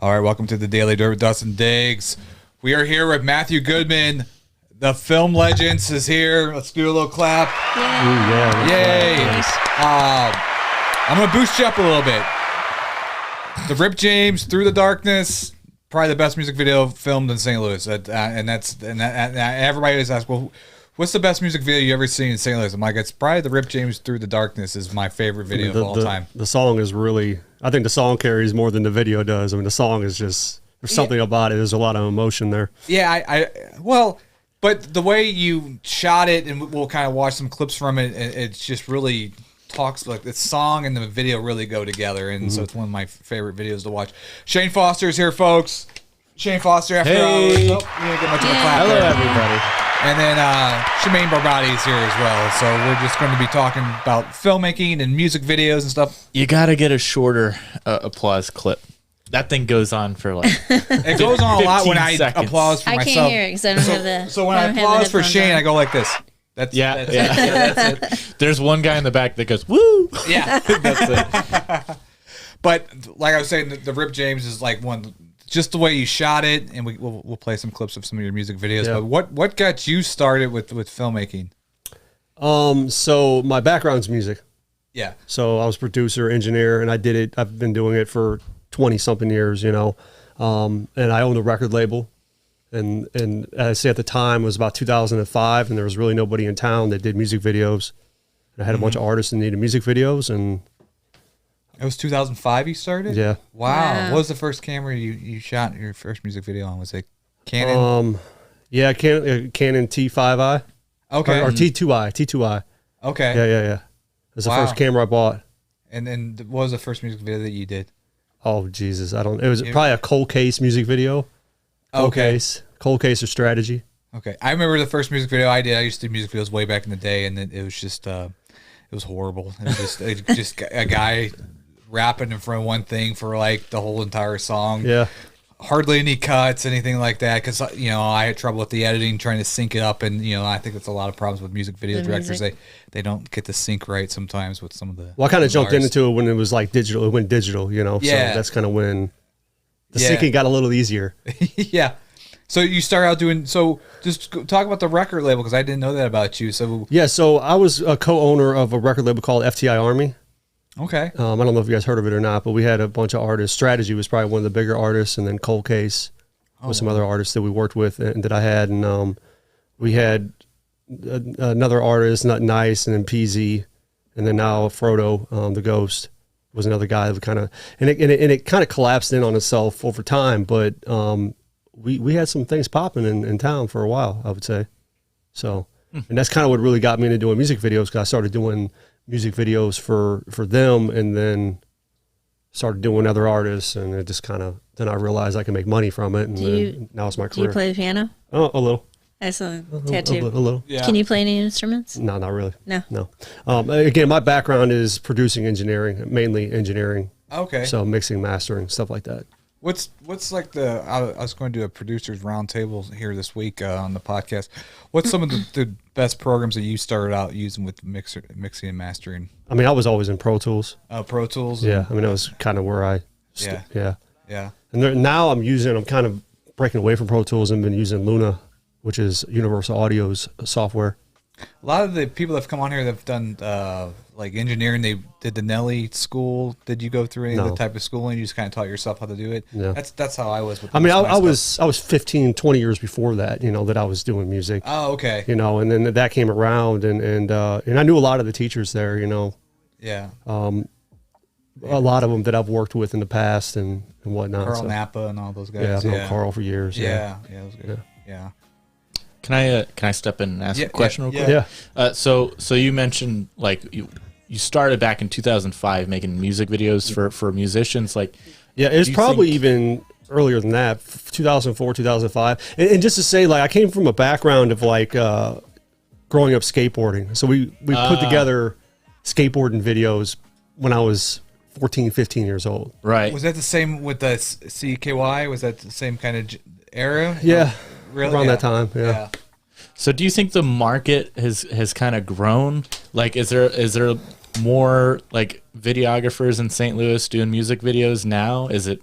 All right, welcome to the Daily Dirt with Dustin Diggs. We are here with Matthew Goodman. The film legends is here. Let's do a little clap. Yay. I'm going to boost you up a little bit. The Rip James, Through the Darkness, probably the best music video filmed in St. Louis. And everybody always asks, well, what's the best music video you ever seen in St. Louis? I'm like, it's probably the Rip James Through the Darkness is my favorite video of all time. The song is really, I think the song carries more than the video does. I mean, the song is just, there's something about it. There's a lot of emotion there. Yeah, but the way you shot it, and we'll kind of watch some clips from it, it's just really talks like the song and the video really go together, and so it's one of my favorite videos to watch. Shane Foster is here, folks. Shane Foster after hours. Oh, you didn't get much of a clap. Hello, there. everybody. And then Shemaine Barbati is here as well. So we're just going to be talking about filmmaking and music videos and stuff. You got to get a shorter applause clip. That thing goes on for like it goes on a lot when I seconds. Applause for myself. I can't hear it because I don't have the. So when I applause for Shane, I go like this. That's it. There's one guy in the back that goes, woo! Yeah. That's it. But like I was saying, the Rip James is like one, just the way you shot it, and we'll play some clips of some of your music videos. Yeah. But what got you started with filmmaking? So my background's music. Yeah. So I was producer, engineer, and I've been doing it for 20-something years, and I owned a record label. And I say at the time it was about 2005, and there was really nobody in town that did music videos. And I had a bunch of artists that needed music videos, and it was 2005 you started? Yeah. Wow. What was the first camera you shot your first music video on? Was it Canon? Canon T5i. Okay. Or T2i. Okay. Yeah. It was the first camera I bought. And then what was the first music video that you did? Oh, Jesus. It was probably a Cold Case music video. Cold Case or Strategy. Okay. I remember the first music video I did. I used to do music videos way back in the day, and it was just, it was horrible. It was just a guy rapping in front of one thing for like the whole entire song. Yeah. Hardly any cuts, anything like that, because I had trouble with the editing, trying to sync it up, and I think that's a lot of problems with music video directors. They don't get the sync right sometimes with some of the. Well, I kind of jumped into it when it was like digital. It went digital, Yeah. So that's kind of when the syncing got a little easier. Yeah. So you start out doing. So just talk about the record label, because I didn't know that about you. So So I was a co-owner of a record label called FTI Army. Okay. I don't know if you guys heard of it or not, but we had a bunch of artists. Strategy was probably one of the bigger artists, and then Cold Case was some other artists that we worked with and that I had. And we had another artist, Not Nice, and then PZ, and then now Frodo, the Ghost, was another guy that kind of, and it kind of collapsed in on itself over time. But we had some things popping in town for a while, I would say. So, and that's kind of what really got me into doing music videos, because I started doing music videos for them, and then started doing other artists, and it just kind of, then I realized I can make money from it, and then now it's my career. Do you play the piano? Oh, a little. I saw a tattoo. A little. Yeah. Can you play any instruments? No, not really. No. Again, my background is producing engineering, mainly engineering. Okay. So mixing, mastering, stuff like that. What's like I was going to do a producers roundtable here this week on the podcast. What's some of the best programs that you started out using with mixing and mastering? I mean, I was always in Pro Tools. Pro Tools? Yeah. I mean, that was kind of where I... Yeah. And now I'm kind of breaking away from Pro Tools and been using Luna, which is Universal Audio's software. A lot of the people that have come on here that have done like engineering, they did the Nelly school. Did you go through any of the type of schooling? You just kind of taught yourself how to do it? Yeah. That's how I was with I mean, I was 15, 20 years before that, that I was doing music. Oh, okay. And then that came around, and I knew a lot of the teachers there, Yeah. A lot of them that I've worked with in the past and whatnot. Carl Napa and all those guys. Yeah, I've known Carl for years. Yeah, that was good. Yeah. Can I step in and ask a question real quick? Yeah. So you mentioned like you started back in 2005 making music videos for musicians. Like, yeah, it was probably even earlier than that, 2004, 2005. And just to say, like, I came from a background of like growing up skateboarding. So we put together skateboarding videos when I was 14, 15 years old. Right. Was that the same with the CKY? Was that the same kind of era? Yeah. Really? Around that time, yeah. So do you think the market has kind of grown? Like, is there more like videographers in St. Louis doing music videos now? Is it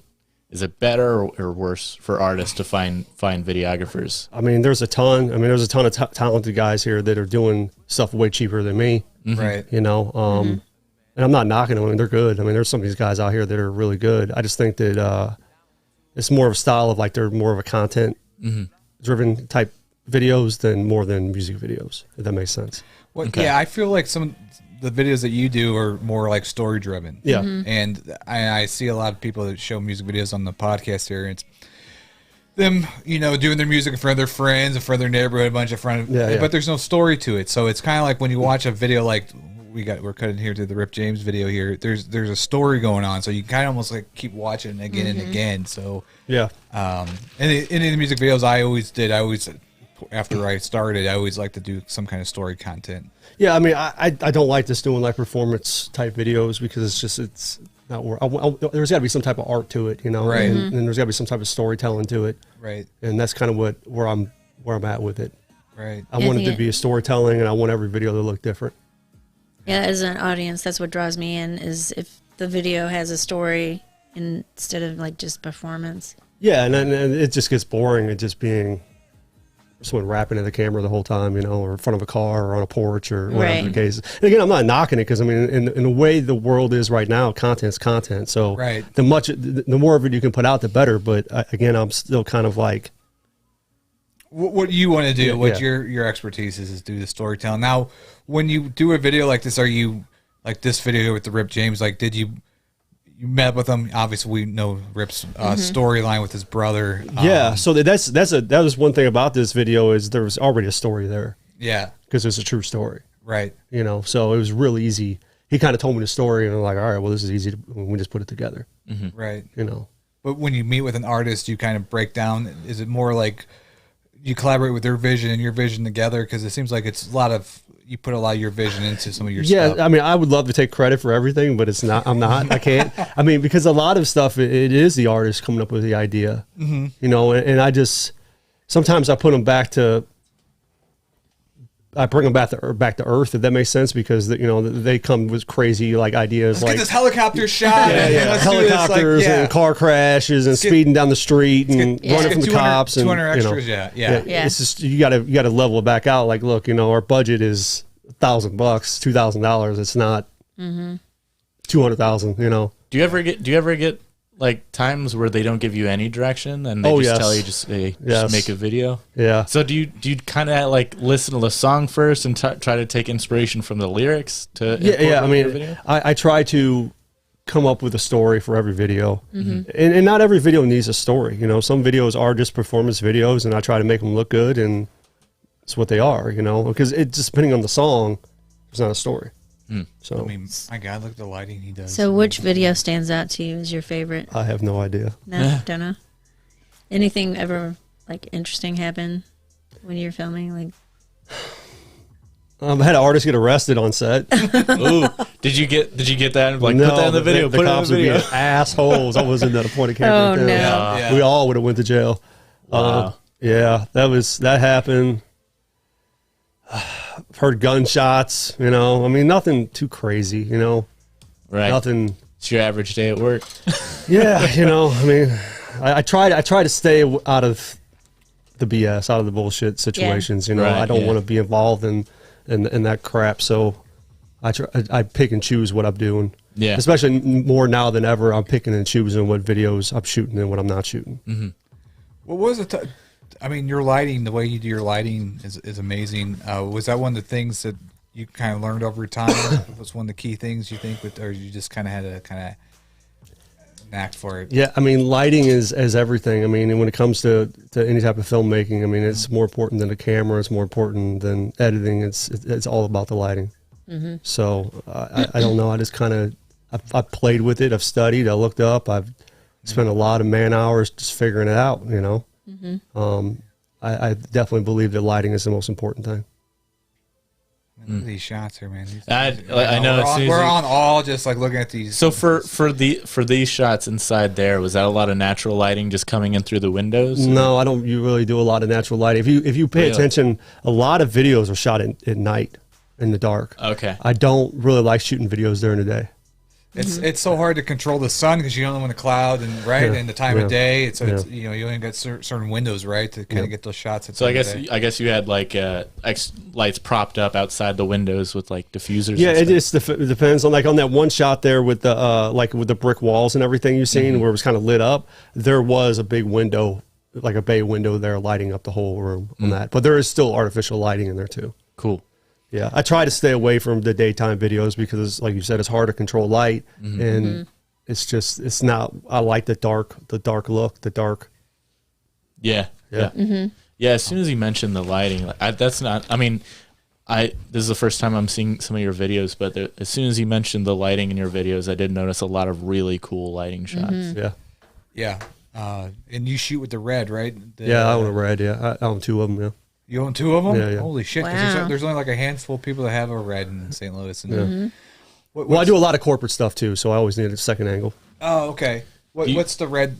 Is it better or worse for artists to find videographers? I mean, there's a ton. I mean, there's a ton of talented guys here that are doing stuff way cheaper than me. Right. You know, and I'm not knocking them. I mean, they're good. I mean, there's some of these guys out here that are really good. I just think that it's more of a style of like they're more of a content driven type videos than more than music videos, if that makes sense. Well, yeah, I feel like some of the videos that you do are more like story driven. Yeah. And I see a lot of people that show music videos on the podcast here, and it's them, you know, doing their music in front of their friends, in front of their neighborhood, a bunch of friends, but there's no story to it. So it's kind of like when you watch a video like we're cutting here to the Rip James video here, there's a story going on, so you kind of almost like keep watching it again and again. So yeah. And in the music videos I always after I started, I always like to do some kind of story content. Yeah, I mean, I don't like just doing like performance type videos because it's not where there's got to be some type of art to it, you know, right? And there's got to be some type of storytelling to it, right? And that's kind of where I'm at with it, right? I want it to be a storytelling, and I want every video to look different. Yeah, as an audience, that's what draws me in, is if the video has a story instead of like just performance. Yeah, and it just gets boring. It just being someone rapping at the camera the whole time, you know, or in front of a car or on a porch or whatever the case is. And again, I'm not knocking it because, I mean, in the way the world is right now, content's content. So the more of it you can put out, the better. But again, I'm still kind of like... What you want to do, your expertise is do the storytelling. Now, when you do a video like this, are you, like this video here with the Rip James, like did you met with him? Obviously, we know Rip's storyline with his brother. Yeah, so that was one thing about this video is there was already a story there. Yeah, because it's a true story, right? You know, so it was really easy. He kind of told me the story, and I'm like, all right, well, this is easy. We just put it together, right? You know. But when you meet with an artist, you kind of break down. Is it more like you collaborate with their vision and your vision together? Because it seems like it's you put a lot of your vision into some of your stuff. Yeah, I mean, I would love to take credit for everything, but it's not. I'm not. I can't. I mean, because a lot of stuff, it is the artist coming up with the idea. You know, and I just sometimes I put them back to. I bring them back to earth, if that makes sense, because you know they come with crazy like ideas. Let's get this helicopter shot. Helicopters and car crashes and speeding down the street and running from the cops and 200 extras. Yeah. It's just you got to level it back out. Like, look, you know, our budget is $1,000, $2,000. It's not 200,000. You know. Do you ever get like times where they don't give you any direction and they tell you just make a video? Yeah. So do you kind of like listen to the song first and try to take inspiration from the lyrics to I mean, I try to come up with a story for every video, and not every video needs a story. You know, some videos are just performance videos, and I try to make them look good, and it's what they are. You know, because it just depending on the song, it's not a story. So I mean, my God, look at the lighting he does. So which video stands out to you as your favorite? I have no idea. No, don't know. Anything ever like interesting happen when you're filming? Like, I had an artist get arrested on set. Ooh, did you get that? Like, put that in the video. The cops would be assholes. I wasn't at a point of camera. Oh no! Yeah. We all would have went to jail. Wow. Yeah, that happened. Heard gunshots, you know. I mean, nothing too crazy, you know. Right. Nothing. It's your average day at work. Yeah, you know. I mean, I try to stay out of the BS, out of the bullshit situations. You know, I don't want to be involved in that crap. So I pick and choose what I'm doing. Yeah. Especially more now than ever, I'm picking and choosing what videos I'm shooting and what I'm not shooting. What was it? I mean, your lighting, the way you do your lighting is amazing. Was that one of the things that you kind of learned over time? Was one of the key things you think, or you just kind of had a kind of knack for it? Yeah, I mean, lighting is everything. I mean, and when it comes to any type of filmmaking, I mean, it's more important than the camera. It's more important than editing. It's all about the lighting. So I don't know. I just kind of I've played with it. I've studied. I looked up. I've spent a lot of man hours just figuring it out. You know. I definitely believe that lighting is the most important thing. Look at these shots here, man. I know. We're on all just like looking at these. So for these shots inside there, was that a lot of natural lighting just coming in through the windows? No, I don't. You really do a lot of natural lighting. If you pay attention, a lot of videos are shot at night in the dark. Okay. I don't really like shooting videos during the day. It's so hard to control the sun because you don't know when the cloud and and the time of day. It's you know, you only got certain windows, right, to kind of get those shots. So I guess you had like lights propped up outside the windows with like diffusers. Yeah, it depends on on that one shot there with the like with the brick walls and everything you've seen where it was kind of lit up. There was a big window, like a bay window there, lighting up the whole room on that. But there is still artificial lighting in there too. Cool. Yeah, I try to stay away from the daytime videos because, like you said, it's hard to control light, and it's not. I like the dark look, the dark. Yeah. As soon as you mentioned the lighting, that's not. I mean, this is the first time I'm seeing some of your videos, but as soon as you mentioned the lighting in your videos, I did notice a lot of really cool lighting shots. Yeah. And you shoot with the red, right? I own a red. Yeah, I own 2 of them. Yeah. You own 2 of them? Yeah. Holy shit! 'Cause there's only like a handful of people that have a red in St. Louis. And well, I do a lot of corporate stuff too, so I always need a second angle. Oh, okay. What's the red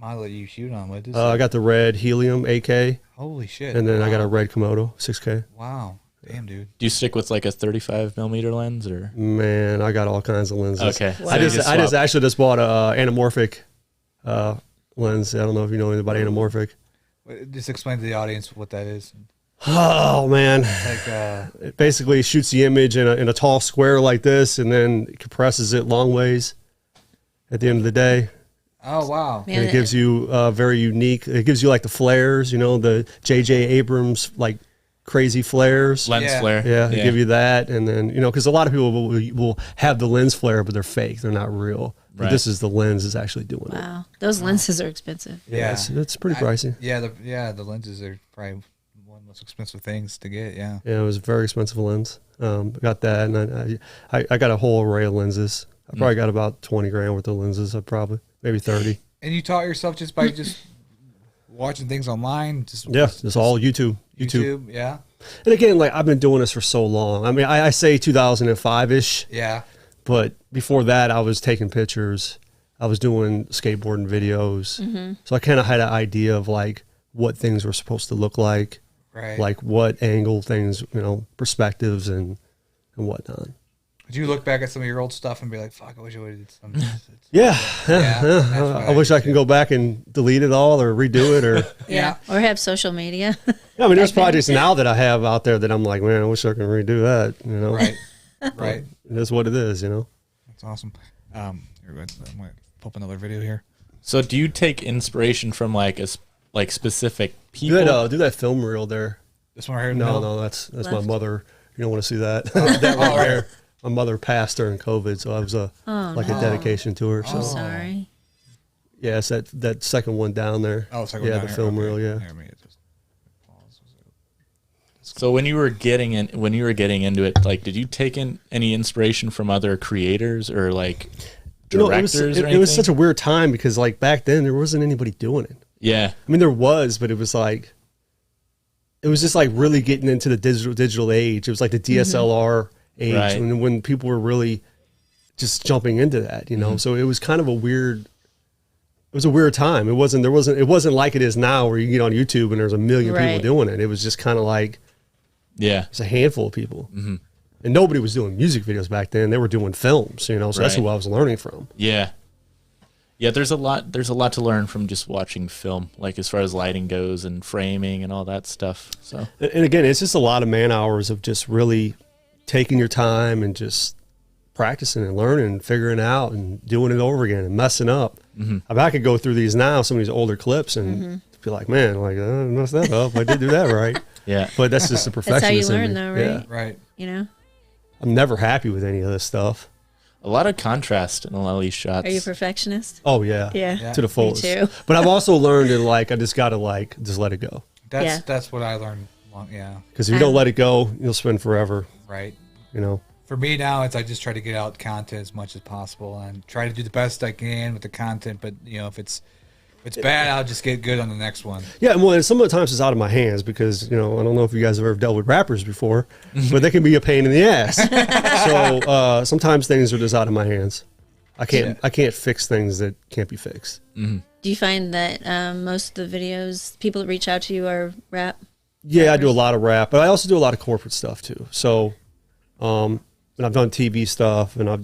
model that you shoot on? What is I got the red Helium 8K. Holy shit! And then I got a red Komodo 6K. Wow, damn, dude. Do you stick with like a 35mm lens or? Man, I got all kinds of lenses. Okay, I just bought a anamorphic lens. I don't know if you know anything about anamorphic. Just explain to the audience what that is. Oh man, Like it basically shoots the image in a tall square like this, and then compresses it long ways. At the end of the day. Oh wow! And it gives you very unique. It gives you like the flares, you know, the J.J. Abrams like crazy flares, lens flare. Yeah, they give you that, and then because a lot of people will have the lens flare, but they're fake. They're not real. But this is the lens is actually doing it. Wow, those lenses are expensive. Yeah, it's pretty pricey. The lenses are probably one of the most expensive things to get. Yeah, it was a very expensive lens. Got that, and I got a whole array of lenses. I probably got about 20 grand worth of lenses. Maybe 30. And you taught yourself just by just watching things online? Just all YouTube. YouTube, yeah. And again, like I've been doing this for so long. I mean, I say 2005-ish. Yeah. But before that, I was taking pictures. I was doing skateboarding videos. So I kind of had an idea of like what things were supposed to look like. Right. Like what angle things, perspectives and whatnot. Did you look back at some of your old stuff and be like, fuck, I wish I would have did something? I wish I could go back and delete it all or redo it or or have social media. I mean, there's projects now that I have out there that I'm like, man, I wish I could redo that, Right. It is what it is, That's awesome. Here, I'm going to pull up another video here. So do you take inspiration from like specific people? Do that film reel there. This one right here? No, that's my mother. You don't want to see that. That right there. My mother passed during COVID, so I was a dedication to her. So. I'm sorry. Yeah, it's that second one down there. Oh, second one down the film reel. Yeah. So when you were getting into it, like, did you take in any inspiration from other creators or like directors or anything? It was such a weird time because like back then there wasn't anybody doing it. Yeah, I mean there was, but it was just like really getting into the digital age. It was like the DSLR age when people were really just jumping into that, So it was kind of a weird time. It wasn't like it is now where you get on YouTube and there's a million people doing it. It was just kind of like it's a handful of people. And nobody was doing music videos back then. They were doing films, so that's who I was learning from. Yeah, there's a lot to learn from just watching film, like as far as lighting goes and framing and all that stuff. So and again, it's just a lot of man hours of just really taking your time and just practicing and learning and figuring out and doing it over again and messing up. I mean, I could go through these now, some of these older clips, and be like, man, like I messed that up. I did do that right. Yeah, but that's just the perfectionism. That's how you learn, though, right? Yeah. Right. I'm never happy with any of this stuff. A lot of contrast in a lot of these shots. Are you a perfectionist? Oh yeah, yeah, to the fullest. Me too. But I've also learned that like I just gotta just let it go. That's what I learned. Because if you don't let it go, you'll spend forever. Right. For me now, I just try to get out content as much as possible and try to do the best I can with the content. But if it's bad, I'll just get good on the next one. Yeah, well, and some of the times it's out of my hands because I don't know if you guys have ever dealt with rappers before, but they can be a pain in the ass. So sometimes things are just out of my hands. I can't fix things that can't be fixed. Do you find that most of the videos people that reach out to you are rap? Yeah, rappers? I do a lot of rap, but I also do a lot of corporate stuff too. So and I've done TV stuff, and I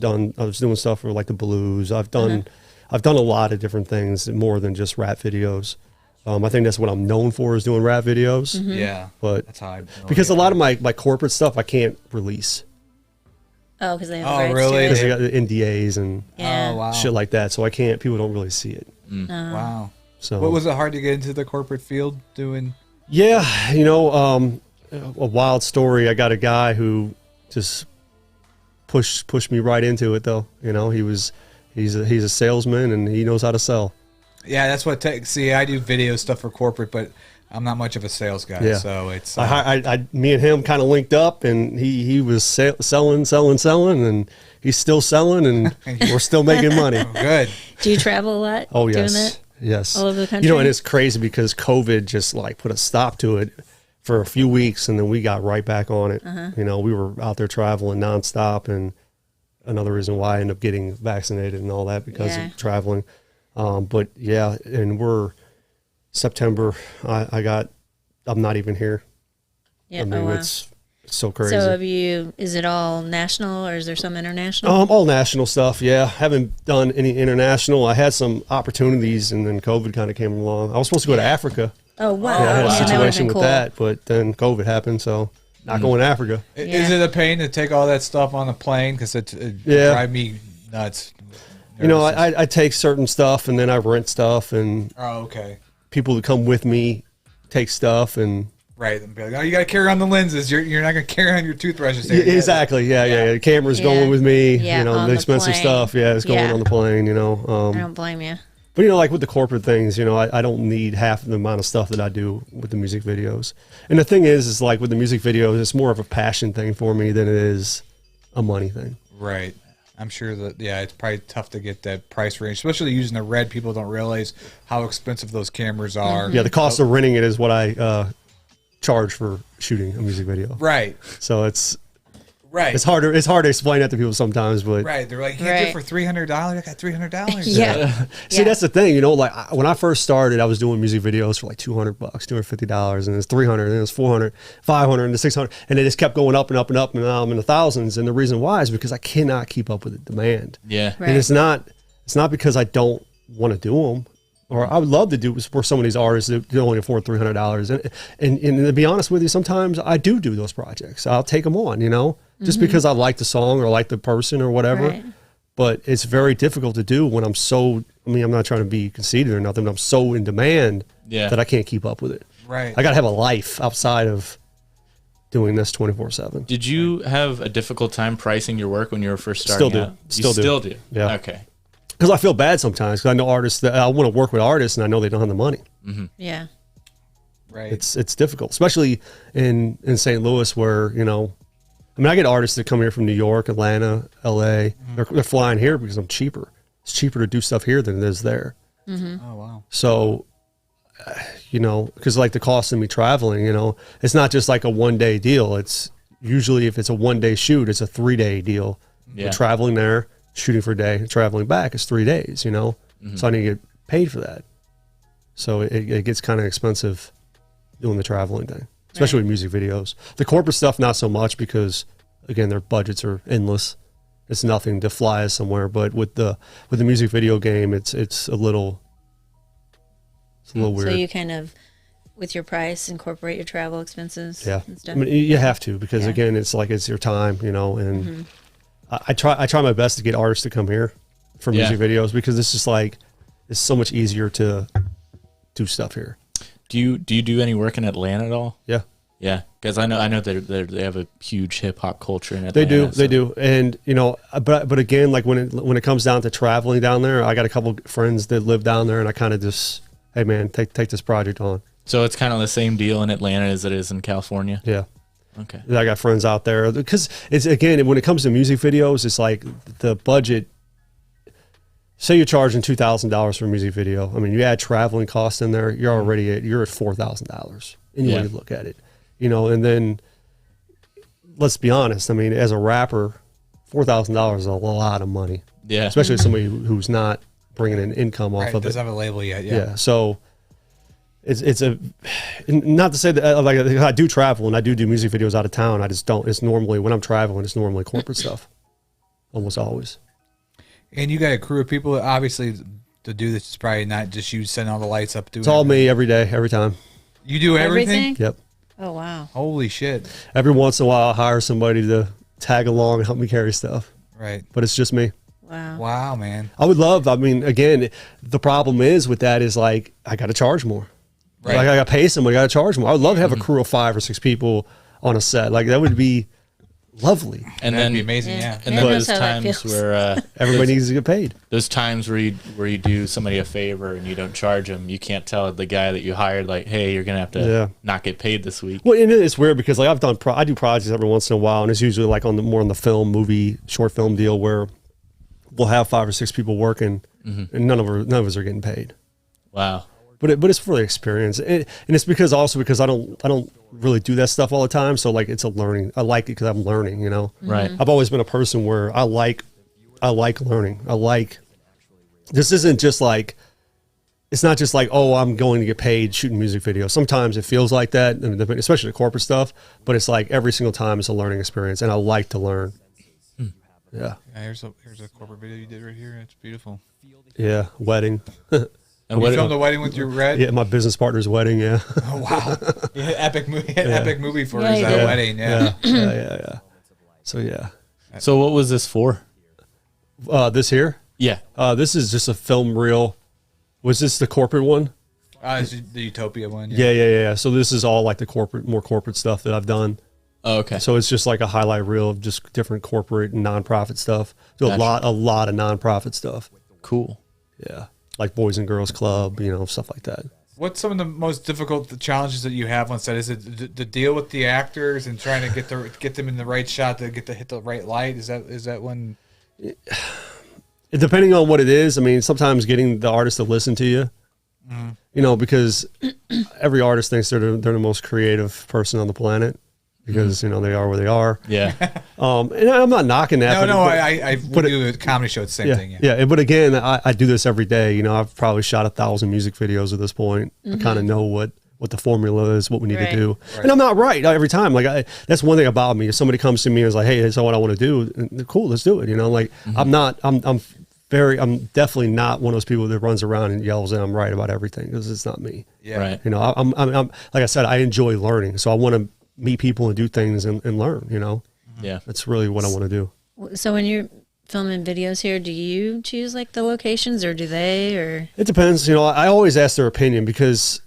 was doing stuff for like the blues. I've done a lot of different things more than just rap videos. I think that's what I'm known for, is doing rap videos. Yeah, but that's how because a lot of my corporate stuff I can't release. Oh, because they have Oh, rights really? to Because it. they got the NDAs and Yeah. Oh, wow. shit like that, so I can't. People don't really see it. Wow. So What was it hard to get into the corporate field doing? Yeah, a wild story. I got a guy who just pushed me right into it, though. He's a salesman and he knows how to sell. Yeah, that's what. See, I do video stuff for corporate, but I'm not much of a sales guy. Yeah. So it's. Me and him kind of linked up, and he was selling, and he's still selling, and we're still making money. Good. Do you travel a lot? Oh doing yes, that? yes. All over the country? And it's crazy because COVID just like put a stop to it for a few weeks, and then we got right back on it. We were out there traveling nonstop, and another reason why I ended up getting vaccinated and all that because of traveling. But yeah, and we're September. I'm not even here. Yeah. I mean, it's so crazy. So is it all national or is there some international? All national stuff, yeah. Haven't done any international. I had some opportunities, and then COVID kind of came along. I was supposed to go to Africa. Oh, wow. I had a Yeah, that would've situation been with cool. that, but then COVID happened, so not going to Africa. Is it a pain to take all that stuff on the plane? Because it drive me nuts. I take certain stuff, and then I rent stuff, and Oh, okay. people that come with me take stuff, and Right. And be like, oh, you got to carry on the lenses. You're not going to carry on your toothbrushes. yeah, exactly. Yeah. The camera's going with me. Yeah, on the the expensive plane. stuff. Yeah, it's going Yeah. on the plane. I don't blame you. But like with the corporate things, I don't need half the amount of stuff that I do with the music videos. And the thing is like with the music videos, it's more of a passion thing for me than it is a money thing. Right. I'm sure that, it's probably tough to get that price range, especially using the red. People don't realize how expensive those cameras are. Yeah, the cost of renting it is what I charge for shooting a music video. Right. So it's Right. hard to explain that to people sometimes, but Right. They're like, you can't do it for $300. I got $300. Yeah. see, that's the thing, when I first started, I was doing music videos for like $200, $250, and it's $300, and it's $400, $500, and $600, and it just kept going up and up and up, and now I'm in the thousands. And the reason why is because I cannot keep up with the demand. Yeah. Right. And it's not because I don't want to do them, or I would love to do for some of these artists that only afford $300. And to be honest with you, sometimes I do those projects. I'll take them on, just because I like the song or like the person or whatever. Right. But it's very difficult to do when I'm not trying to be conceited or nothing, but I'm so in demand that I can't keep up with it. Right. I got to have a life outside of doing this 24/7. Did you have a difficult time pricing your work when you were first starting Still do. out? Still do. Still do. Yeah. Okay. Because I feel bad sometimes because I know artists that I want to work with artists and I know they don't have the money. Yeah. Right. It's difficult, especially in St. Louis where, I get artists that come here from New York, Atlanta, LA. They're flying here because I'm cheaper. It's cheaper to do stuff here than it is there. Oh, wow. So, because like the cost of me traveling, it's not just like a 1-day deal. It's usually if it's a 1-day shoot, it's a 3-day deal. Yeah. We're traveling there, shooting for a day, traveling back is 3 days, So I need to get paid for that. So it gets kind of expensive doing the traveling thing, especially with music videos. The corporate stuff, not so much because, again, their budgets are endless. It's nothing to fly us somewhere. But with the music video game, it's a little weird. So you kind of, with your price, incorporate your travel expenses and stuff? I mean, you have to because, again, it's like it's your time, and I try my best to get artists to come here for music videos because it's just like it's so much easier to do stuff here. Do you do any work in Atlanta at all? Yeah. Yeah, because I know they have a huge hip hop culture in Atlanta. They do, and but again, like when it comes down to traveling down there, I got a couple friends that live down there, and I kind of just, hey man, take this project on. So it's kind of the same deal in Atlanta as it is in California. Yeah. Okay. I got friends out there because it's, again, when it comes to music videos, it's like the budget. Say you're charging $2,000 for a music video. I mean, you add traveling costs in there, you're at $4,000 any way you look at it. And then let's be honest. I mean, as a rapper, $4,000 is a lot of money. Yeah. Especially somebody who's not bringing in income off of it. Doesn't have a label yet. Yeah. So it's a, not to say that like I do travel and I do music videos out of town. I just don't. It's normally when I'm traveling, it's normally corporate stuff, almost always. And you got a crew of people. Obviously, to do this is probably not just you setting all the lights up. Doing it's all me every day, every time. You do everything? Yep. Oh wow. Holy shit. Every once in a while, I'll hire somebody to tag along and help me carry stuff. Right. But it's just me. Wow. Wow, man. I would love. I mean, again, the problem is with that is like I got to charge more. Right. Like I got to pay somebody. I got to charge more. I would love to have a crew of 5 or 6 people on a set. Like that would be lovely. And That'd then be amazing. Yeah. And Yeah, then that's those how that times feels. where Everybody needs to get paid. those times where you do somebody a favor and you don't charge them, you can't tell the guy that you hired like, hey, you're gonna have to not get paid this week. Well, and it's weird because like I do projects every once in a while, and it's usually like more on the film, movie, short film deal where we'll have 5 or 6 people working, and none of us are getting paid. Wow. But it's for the experience, and it's because I don't really do that stuff all the time. So like it's a learning. I like it because I'm learning. You know, Right. I've always been a person where I like learning. This isn't just like, it's not just like, oh, I'm going to get paid shooting music videos. Sometimes it feels like that, especially the corporate stuff. But it's like every single time it's a learning experience, and I like to learn. Yeah. Here's a corporate video you did right here. It's beautiful. Yeah. Wedding. And You filmed the wedding with your red? Yeah, my business partner's wedding. Yeah. Oh, wow. Yeah, epic movie. Epic movie for Yeah, his you did. wedding. Yeah. Yeah. So yeah. So what was this for? This here. Yeah. This is just a film reel. Was this the corporate one? It's the Utopia one. Yeah. So this is all like the more corporate stuff that I've done. Oh, okay. So it's just like a highlight reel of just different corporate and nonprofit stuff. So Gotcha. a lot of nonprofit stuff. Cool. Yeah. Like Boys and Girls Club, stuff like that. What's some of the most difficult challenges that you have on set? Is it to deal with the actors and trying to get them in the right shot to hit the right light? Is that when? Depending on what it is, I mean, sometimes getting the artist to listen to you, because every artist thinks they're the most creative person on the planet because they are where they are. Yeah. And I'm not knocking that. But we do a comedy show. It's the same thing. Yeah. But again, I do this every day. I've probably shot 1,000 music videos at this point. I kind of know what the formula is, what we need to do. Right. And I'm not right every time. Like that's one thing about me. If somebody comes to me and is like, hey, that's what I want to do. And cool, let's do it. I'm definitely not one of those people that runs around and yells and I'm right about everything because it's not me. Yeah. Right. I'm like I said, I enjoy learning. So I want to meet people and do things and learn, Yeah. That's really what I want to do. So when you're filming videos here, do you choose like the locations or do they, or? It depends. I always ask their opinion because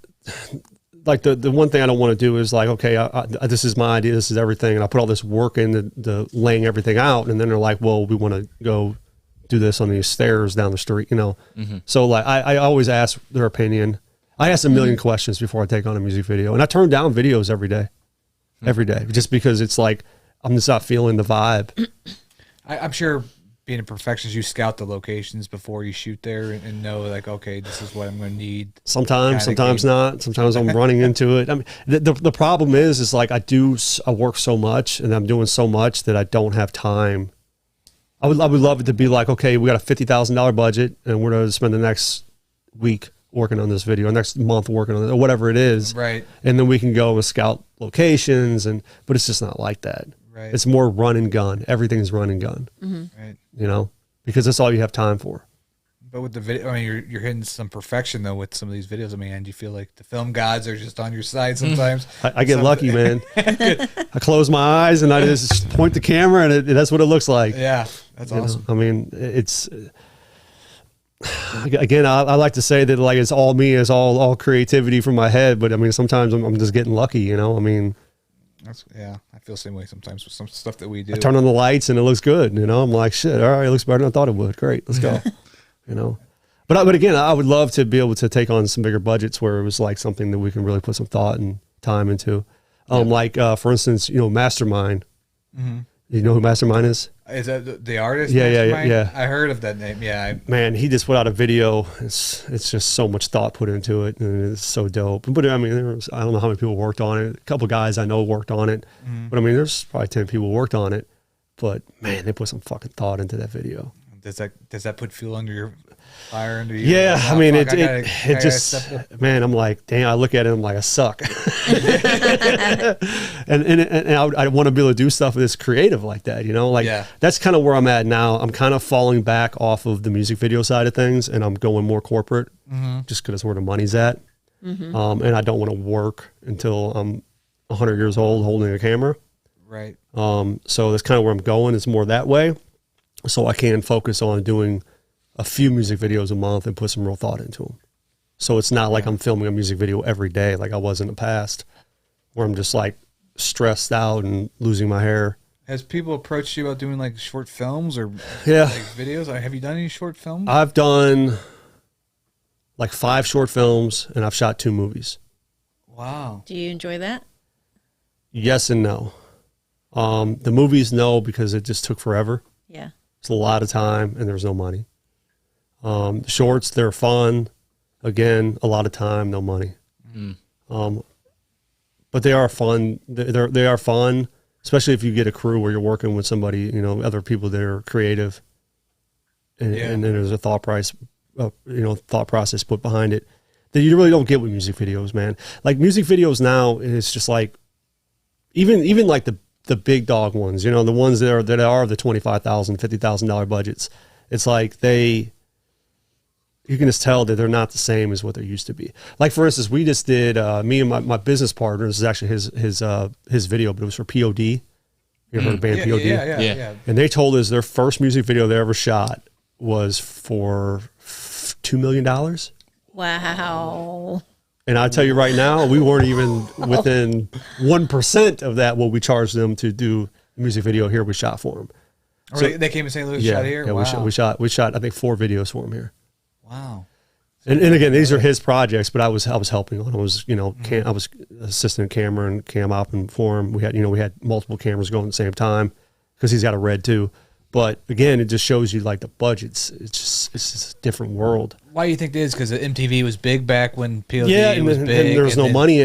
like the one thing I don't want to do is like, okay, this is my idea. This is everything. And I put all this work in the laying everything out. And then they're like, well, we want to go do this on these stairs down the street, So like, I always ask their opinion. I ask a million questions before I take on a music video, and I turn down videos every day, just because it's like, I'm just not feeling the vibe. I'm sure being a perfectionist, you scout the locations before you shoot there and know like, okay, this is what I'm going to need. Sometimes not. Sometimes I'm running into it. I mean, the problem is like I work so much and I'm doing so much that I don't have time. I would love it to be like, okay, we got a $50,000 budget and we're going to spend the next week working on this video, next month working on it, or whatever it is. Right. And then we can go and scout locations, but it's just not like that. Right. It's more run and gun. Everything's run and gun. Right. Because that's all you have time for. But with the video, I mean, you're hitting some perfection though with some of these videos. I mean, do you feel like the film gods are just on your side sometimes? I get lucky, man. I close my eyes and I just point the camera and that's what it looks like. Yeah, that's awesome. I mean, it's again, I like to say that like it's all me, it's all creativity from my head. But I mean, sometimes I'm just getting lucky, I mean, I feel the same way sometimes with some stuff that we do. I turn on the lights and it looks good. I'm like, shit, all right, it looks better than I thought it would. Great, let's go. But again, I would love to be able to take on some bigger budgets where it was like something that we can really put some thought and time into. Like for instance, Mastermind. You know who Mastermind is? Is that the artist? Yeah. I heard of that name. Yeah. Man, he just put out a video. It's just so much thought put into it, and it's so dope. But I mean, I don't know how many people worked on it. A couple guys I know worked on it, but I mean, there's probably 10 people worked on it. But man, they put some fucking thought into that video. Does that put fuel under your fire? Under you? Yeah, Like, I mean, fuck, it just, man, I'm like, damn, I look at it, I'm like, I suck. and I want to be able to do stuff that's creative like that, you know? Like, that's kind of where I'm at now. I'm kind of falling back off of the music video side of things, and I'm going more corporate just because that's where the money's at. And I don't want to work until I'm 100 years old holding a camera. Right. So that's kind of where I'm going. It's more that way. So I can focus on doing a few music videos a month and put some real thought into them. So it's not like I'm filming a music video every day like I was in the past, where I'm just like stressed out and losing my hair. Has people approached you about doing like short films or like videos? Have you done any short films? I've done like 5 short films and I've shot 2 movies. Wow. Do you enjoy that? Yes and no. The movies, no, because it just took forever. Yeah. It's a lot of time and there's no money. The shorts, they're fun. Again, a lot of time, no money. But they are fun. They are fun, especially if you get a crew where you're working with somebody, you know, other people that are creative, and then there's a thought process put behind it that you really don't get with music videos, man. Like music videos now, it's just like even like the big dog ones, you know, the ones that are the $25,000, $50,000 budgets. It's like you can just tell that they're not the same as what they used to be. Like for instance, we just did me and my business partner. This is actually his video, but it was for POD. You ever heard of band POD? Yeah. And they told us their first music video they ever shot was for $2 million. Wow. And I tell you right now, we weren't even within 1% of that what we charged them to do the music video here we shot for them. So they came to St. Louis, shot here? Yeah, wow. we shot I think 4 videos for him here. Wow. And again, these are his projects, but I was helping on. I was I was assistant camera and cam op and for him. We had multiple cameras going at the same time because he's got a Red too. But again, it just shows you like the budgets. It's just a different world. Why do you think it is? Because MTV was big back when POD was big. And there's no money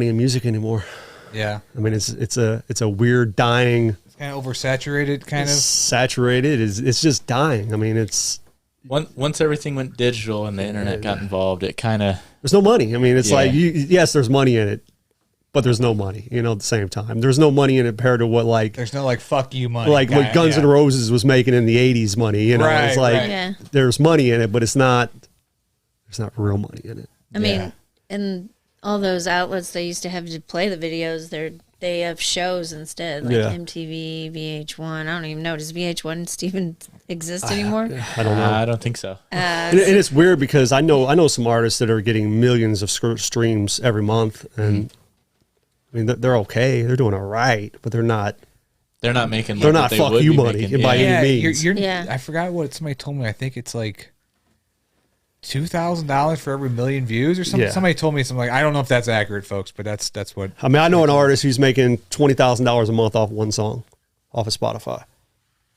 in music anymore. Yeah. I mean, it's a weird dying. It's kind of oversaturated, saturated. It's just dying. I mean, it's. Once everything went digital and the internet got involved, it kind of... There's no money. I mean, it's like, yes, there's money in it, but there's no money, at the same time. There's no money in it compared to what, like... There's no, like, fuck you money. Like what Guns N' Roses was making in the 80s money, Right, it's like, there's money in it, but there's not real money in it. I mean, in all those outlets they used to have to play the videos, they have shows instead, like MTV, VH1. I don't even know. Does VH1 even exist anymore? I don't know. I don't think so. And it's weird because I know some artists that are getting millions of streams every month, and I mean they're okay. They're doing all right, but they're not. They're not making. They're not fuck you money by any means. I forgot what somebody told me. I think it's like $2,000 for every million views or something. Somebody told me something like, I don't know if that's accurate, folks, but that's what. I mean, I know an artist who's making $20,000 a month off one song, off of Spotify.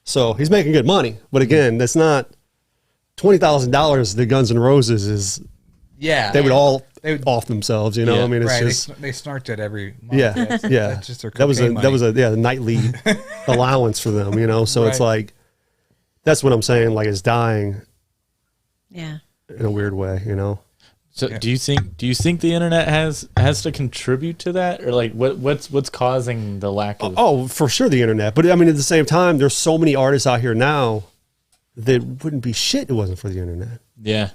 So he's making good money, but again, that's not $20,000. The Guns N' Roses is. Yeah, they would off themselves, I mean, it's just they snarked it every month. Yeah, That's just their that was a nightly allowance for them, So it's like that's what I'm saying. Like it's dying. Yeah. In a weird way, So do you think the internet has to contribute to that, or like what's causing the lack of? Oh, for sure the internet, but I mean at the same time, there's so many artists out here now that wouldn't be shit if it wasn't for the internet. Yeah.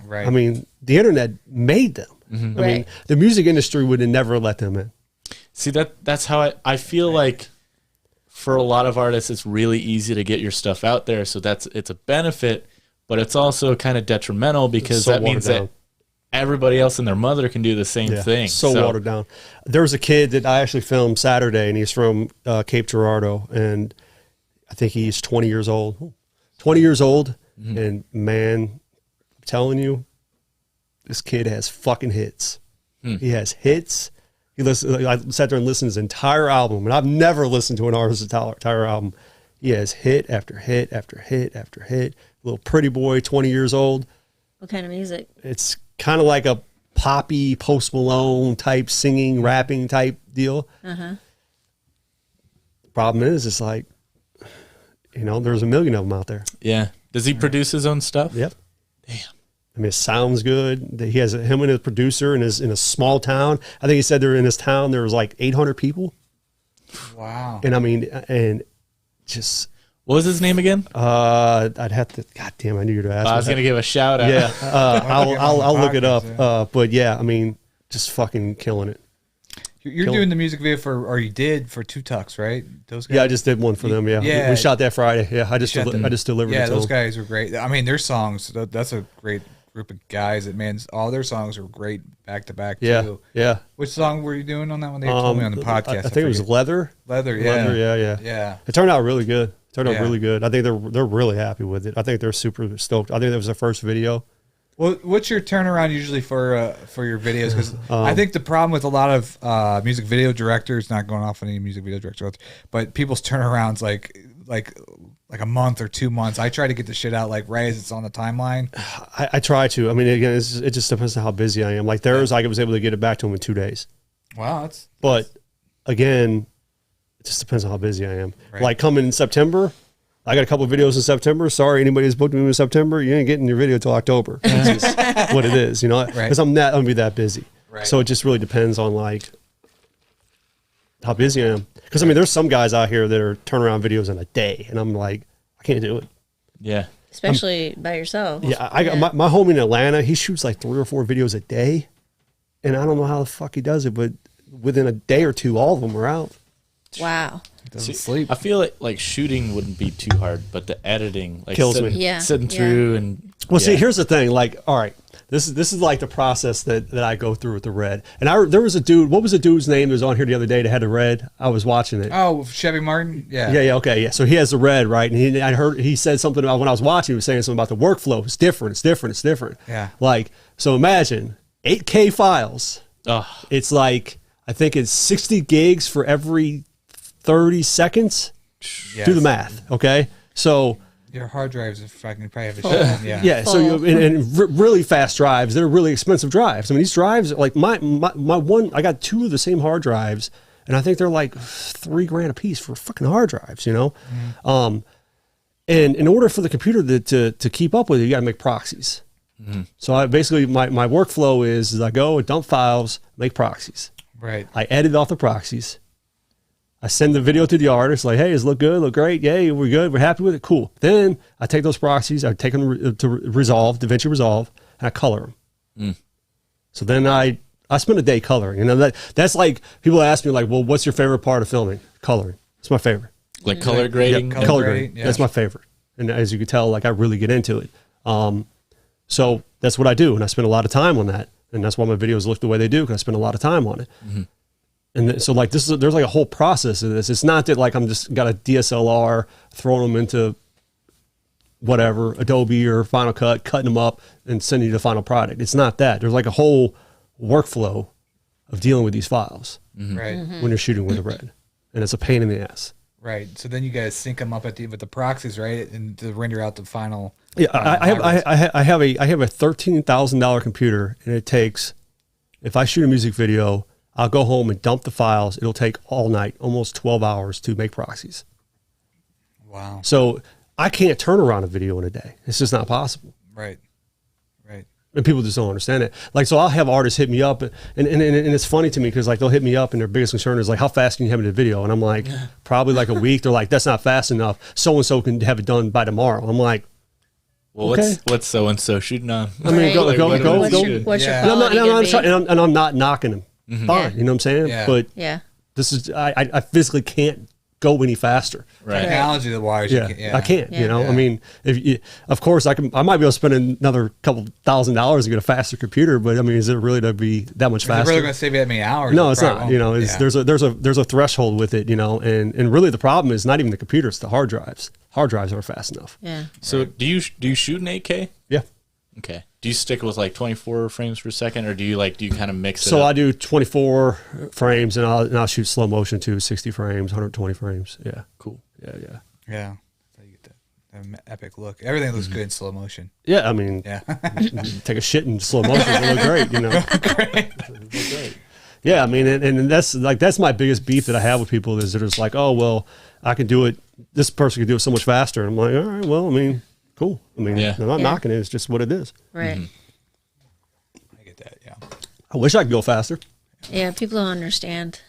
Right. I mean, the internet made them. I mean, the music industry would have never let them in. See, that's how I feel like for a lot of artists, it's really easy to get your stuff out there, so it's a benefit. But it's also kind of detrimental because that means that everybody else and their mother can do the same thing. So watered down. There was a kid that I actually filmed Saturday, and he's from Cape Girardeau, and I think he's 20 years old. 20 years old, and man, I'm telling you, this kid has fucking hits. He has hits. I sat there and listened to his entire album, and I've never listened to an artist's entire album. He has hit after hit after hit after hit. Little pretty boy, 20 years old. What kind of music? It's kind of like a poppy Post Malone type singing, rapping type deal. Problem is, it's like, there's a million of them out there. Yeah. Does he produce his own stuff? Yep. Damn. I mean, it sounds good. He has him and his producer in a small town. I think he said in his town there was like 800 people. Wow. And I mean, and just What was his name again? I'd have to. God damn, I knew you'd ask. I was gonna give a shout out. Yeah, I'll look it up. Yeah. But yeah, I mean, just fucking killing it. You're doing the music video or you did for Two Tucks, right? Those guys? Yeah, I just did one for them. Yeah, Yeah. we shot that Friday. Yeah, I just delivered it Yeah, to those them. guys were great. I mean, their songs, that's a great group of guys that, man, all their songs are great back to back Yeah, too. yeah. Which song were you doing on that one? They told me on the podcast. I think it was forget. Leather. Leather, yeah. Leather, yeah. Yeah. It turned out really good. Turned out Yeah. really good. I think they're really happy with it. I think they're super stoked. I think that was their first video. Well, what's your turnaround usually for your videos? Because I think the problem with a lot of music video directors, not going off on any music video director, but people's turnarounds like a month or 2 months. I try to get the shit out like right as it's on the timeline. I try to. I mean, again, it just depends on how busy I am. Like theirs, I was able to get it back to them in 2 days. Wow, But again, it just depends on how busy I am. Right. Like coming in September, I got a couple of videos in September. Sorry, anybody who's booked me in September, you ain't getting your video till October. That's just what it is, you know. Because I'm gonna be that busy. Right. So it just really depends on like how busy I am. Because I mean, there's some guys out here that are turnaround videos in a day, and I'm like, I can't do it. Yeah. Especially by yourself. Yeah, I got my homie in Atlanta. He shoots like 3 or 4 videos a day, and I don't know how the fuck he does it, but within a day or two, all of them are out. Wow. doesn't sleep. I feel like shooting wouldn't be too hard, but the editing like Kills sitting, me. Yeah. sitting Yeah. through and Well, see, here's the thing. Like, all right, this is like the process that I go through with the red. And there was a dude. What was the dude's name that was on here the other day that had the red? I was watching it. Oh, Chevy Martin? Yeah. Yeah, okay, yeah. So he has the red, right? And I heard he said something about when I was watching. He was saying something about the workflow. It's different. It's different. It's different. Yeah. Like, so imagine 8K files. oh, It's like I think it's 60 gigs for every 30 seconds. Yes. Do the math, okay? So Your hard drives, if I can probably have a shit. Yeah. yeah, so really fast drives. They're really expensive drives. I mean, these drives, like my one, I got 2 of the same hard drives, and I think they're like $3,000 a piece for fucking hard drives, you know. Mm-hmm. And in order for the computer to keep up with it, you got to make proxies. Mm-hmm. So I basically my workflow is I go and dump files, make proxies. Right. I edit off the proxies. I send the video to the artist, like, hey, does it look good? Look great? Yay, we're good. We're happy with it. Cool. Then I take those proxies, I take them to Resolve, DaVinci Resolve, and I color them. So then I spend a day coloring. You know, that's like, people ask me, like, well, what's your favorite part of filming? Coloring. It's my favorite. like color grading. Yeah, color grading, grading. yeah. That's my favorite. And as you can tell, like, I really get into it. So that's what I do. And I spend a lot of time on that. And that's why my videos look the way they do, because I spend a lot of time on it. And so like there's like a whole process of this. It's not that like I'm just got a DSLR, throwing them into whatever, Adobe or Final Cut, cutting them up and sending you the final product. It's not that. There's like a whole workflow of dealing with these files Right. when you're shooting with a red. And it's a pain in the ass. Right. So then you guys sync them up with the proxies, right? And to render out the final. Yeah, I have a $13,000 computer, and it takes, if I shoot a music video, I'll go home and dump the files. It'll take all night, almost 12 hours to make proxies. Wow. So I can't turn around a video in a day. It's just not possible. Right. Right. And people just don't understand it. Like, so I'll have artists hit me up, and it's funny to me because like they'll hit me up and their biggest concern is like, how fast can you have the video? And I'm like, probably like a week. They're like, that's not fast enough. So-and-so can have it done by tomorrow. I'm like, Well, okay. what's so and so shooting on? I mean, go. What's your Yeah. And I'm not, quality and I'm, gonna trying, be? and I'm not knocking them. Fine, Yeah. you know what I'm saying? Yeah. But Yeah. this is, I physically can't go any faster. Right. Technology, the wires. Yeah, You can, I can't. Yeah. You know, Yeah. I mean, of course, I might be able to spend another couple $1,000s to get a faster computer, but I mean, is it really to be that much Is it faster? really going to save you that many hours? No, It it's probably not. You know, won't. it's, Yeah. there's a threshold with it. You know, and really the problem is not even the computer; it's the hard drives. Hard drives aren't fast enough. Yeah. So do you shoot in 8K? Yeah. Okay. Do you stick with like 24 frames per second, or do you kind of mix it So up? I do 24 frames, and I'll shoot slow motion too, 60 frames, 120 frames. Yeah. Cool. Yeah. Yeah. That's how you get that epic look. Everything looks good in slow motion. Yeah. I mean, Yeah. take a shit in slow motion, it look great. You know. Great. Yeah, I mean, and that's my biggest beef that I have with people is they're just like, oh well, I can do it. This person can do it so much faster. And I'm like, all right, well, I mean, cool. I mean, they're not knocking it. It's just what it is. Right. I get that. Yeah. I wish I could go faster. Yeah, people don't understand.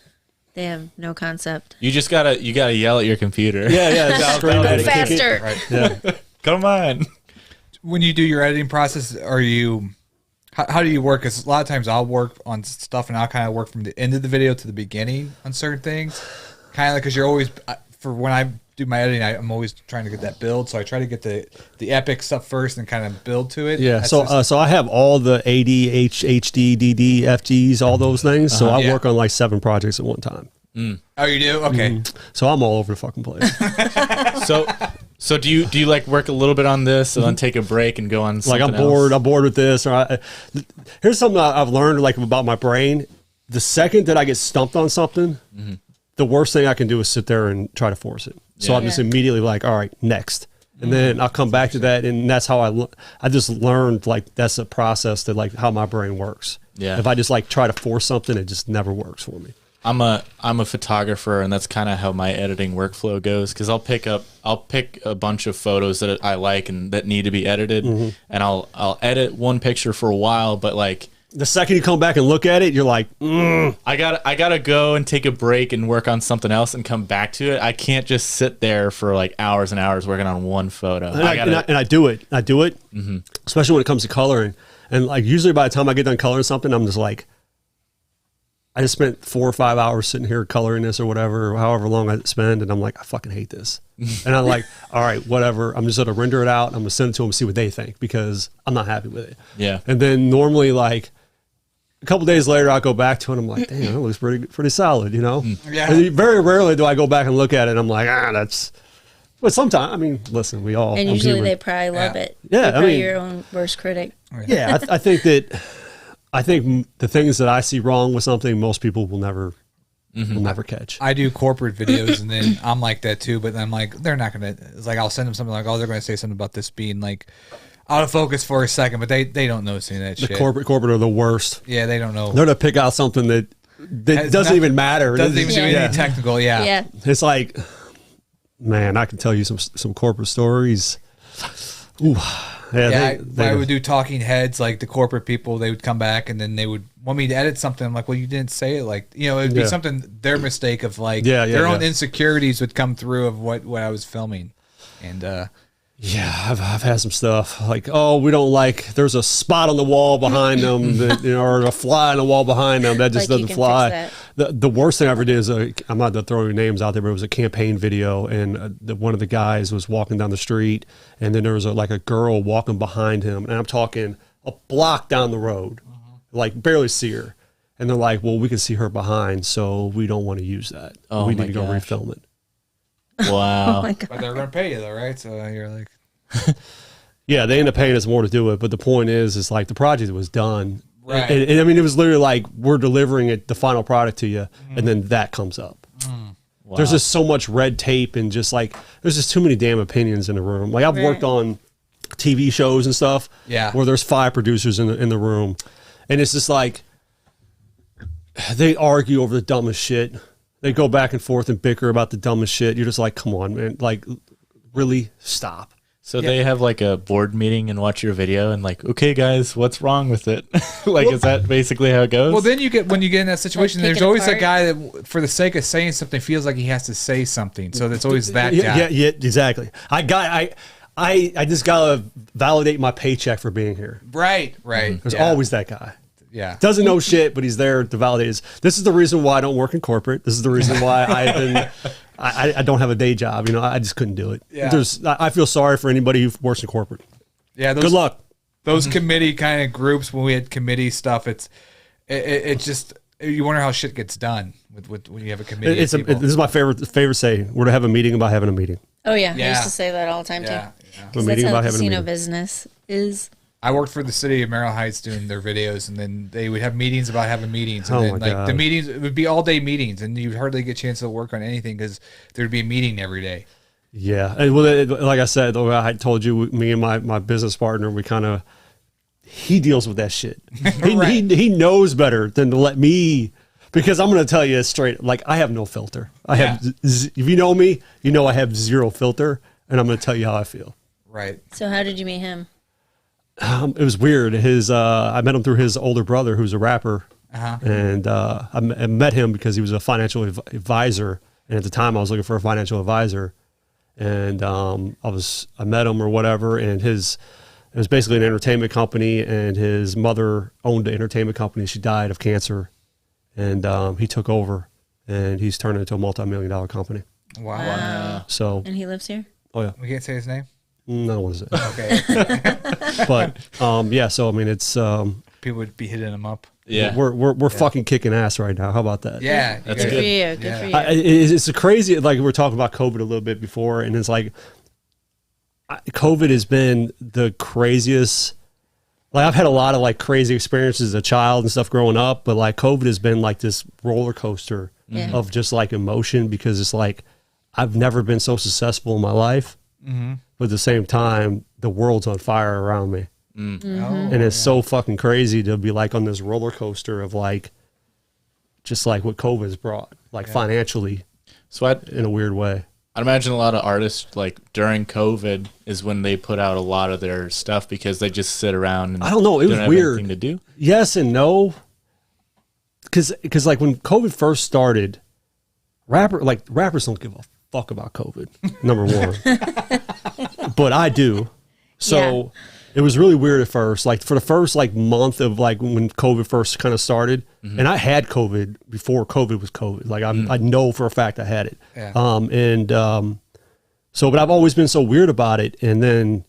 They have no concept. You just gotta yell at your computer. Yeah. Scream at it, kick it. Faster. Right. Yeah. Come on. When you do your editing process, are you? How do you work? Because a lot of times I'll work on stuff and I'll kind of work from the end of the video to the beginning on certain things. Kind of like, because you're always, for when I do my editing, I'm always trying to get that build. So I try to get the epic stuff first and kind of build to it. Yeah. So I have all the AD, HD, DD, FGs, all those things. So I work on like 7 projects at one time. Oh, you do? Okay. So I'm all over the fucking place. So do you like work a little bit on this and then take a break and go on something Like I'm else? bored with this. Or here's something I've learned like about my brain. The second that I get stumped on something, the worst thing I can do is sit there and try to force it. So I'm just immediately like, all right, next. And then I'll come back to that. And that's how I just learned like that's a process that like how my brain works. Yeah. If I just like try to force something, it just never works for me. I'm a photographer, and that's kind of how my editing workflow goes. Because I'll pick a bunch of photos that I like and that need to be edited, and I'll edit one picture for a while. But like the second you come back and look at it, you're like, I gotta go and take a break and work on something else and come back to it. I can't just sit there for like hours and hours working on one photo. And I do it. Especially when it comes to coloring. And like usually by the time I get done coloring something, I'm just like, I just spent 4 or 5 hours sitting here coloring this or whatever, or however long I spend, and I'm like, I fucking hate this. And I'm like, all right, whatever. I'm just gonna render it out. I'm gonna send it to them and see what they think because I'm not happy with it. Yeah. And then normally like a couple days later, I'll go back to it. And I'm like, damn, that looks pretty solid, you know? Yeah. And very rarely do I go back and look at it and I'm like, that's. But sometimes, I mean, listen, we all. And usually they probably love it. Yeah, You're I probably mean, your own worst critic. Yeah, I think that. I think the things that I see wrong with something, most people will never catch. I do corporate videos, and then I'm like that too. But I'm like, they're not gonna. It's like I'll send them something like, oh, they're gonna say something about this being like out of focus for a second, but they don't know any of that shit. Corporate are the worst. Yeah, they don't know. They're gonna pick out something that doesn't even matter. Doesn't even do anything technical. Yeah. It's like, man, I can tell you some corporate stories. Ooh. Yeah, I would do talking heads, like the corporate people, they would come back and then they would want me to edit something. I'm like, well, you didn't say it. Like, you know, it would be something, their mistake of like, their own insecurities would come through of what I was filming. And, I've had some stuff like, oh, we don't like, there's a spot on the wall behind them that, you know, or a fly on the wall behind them that just doesn't fly. The worst thing I ever did is I'm not throwing names out there, but it was a campaign video, and one of the guys was walking down the street, and then there was a girl walking behind him, and I'm talking a block down the road, like barely see her, and they're like, well, we can see her behind, so we don't want to use that. We need to go refilm it. Wow. Oh my God. but they're going to pay you though, right? So you're like, yeah, they end up paying us more to do it, but the point is like the project was done. Right. And I mean, it was literally like, we're delivering the final product to you, and then that comes up. Wow. There's just so much red tape and just like, there's just too many damn opinions in the room. Like I've worked on TV shows and stuff where there's 5 producers in the room, and it's just like, they argue over the dumbest shit. They go back and forth and bicker about the dumbest shit. You're just like, come on, man. Like, really stop. So they have like a board meeting and watch your video and like, okay, guys, what's wrong with it? Like, is that basically how it goes? well, then when you get in that situation, Like there's always a guy that, for the sake of saying something, feels like he has to say something. So that's always that guy. Yeah, exactly. I just gotta validate my paycheck for being here. Right. There's always that guy. Yeah. Doesn't know shit, but he's there to validate his. This is the reason why I don't work in corporate. This is the reason why I don't have a day job. You know, I just couldn't do it. Yeah. I feel sorry for anybody who works in corporate. Yeah. Good luck. Those committee kind of groups, when we had committee stuff, it's just, you wonder how shit gets done with when you have a committee. This is my favorite saying. We're to have a meeting about having a meeting. Oh, yeah. I used to say that all the time, too. A That's meeting how about having a casino meeting. business is. I worked for the city of Merrill Heights doing their videos, and then they would have meetings about having meetings. And Oh then, my like God. the meetings, it would be all day meetings, and you'd hardly get a chance to work on anything because there'd be a meeting every day. Yeah. And like I said, I told you, me and my business partner, we kind of, he deals with that shit. He knows better than to let me, because I'm going to tell you straight, like, I have no filter. I have, if you know me, you know I have zero filter, and I'm going to tell you how I feel. Right. So how did you meet him? It was weird. I met him through his older brother, who's a rapper, and I met him because he was a financial advisor, and at the time I was looking for a financial advisor, and I met him or whatever, and it was basically an entertainment company, and his mother owned the entertainment company. She died of cancer, and he took over, and he's turned it into a multi-million-dollar company. Wow. So. And he lives here? Oh yeah. We can't say his name. No one is it. Okay. But yeah, so I mean, it's people would be hitting him up. Yeah, we're fucking kicking ass right now. How about that? Yeah, that's Good good. for you. Good for you. It's a crazy. Like we were talking about COVID a little bit before, and it's like COVID has been the craziest. Like I've had a lot of like crazy experiences as a child and stuff growing up, but like COVID has been like this roller coaster of just like emotion, because it's like I've never been so successful in my life. But at the same time, the world's on fire around me. And it's so fucking crazy to be like on this roller coaster of like, just like what COVID has brought, like financially, So in a weird way. I'd imagine a lot of artists, like during COVID, is when they put out a lot of their stuff because they just sit around and I don't know. It was don't have weird. anything to do. Yes and no. Because like when COVID first started, rappers don't give a fuck about COVID, number one. But I do. So it was really weird at first. Like for the first like month of like when COVID first kind of started, and I had COVID before COVID was COVID. Like I know for a fact I had it. Yeah. So, but I've always been so weird about it. And then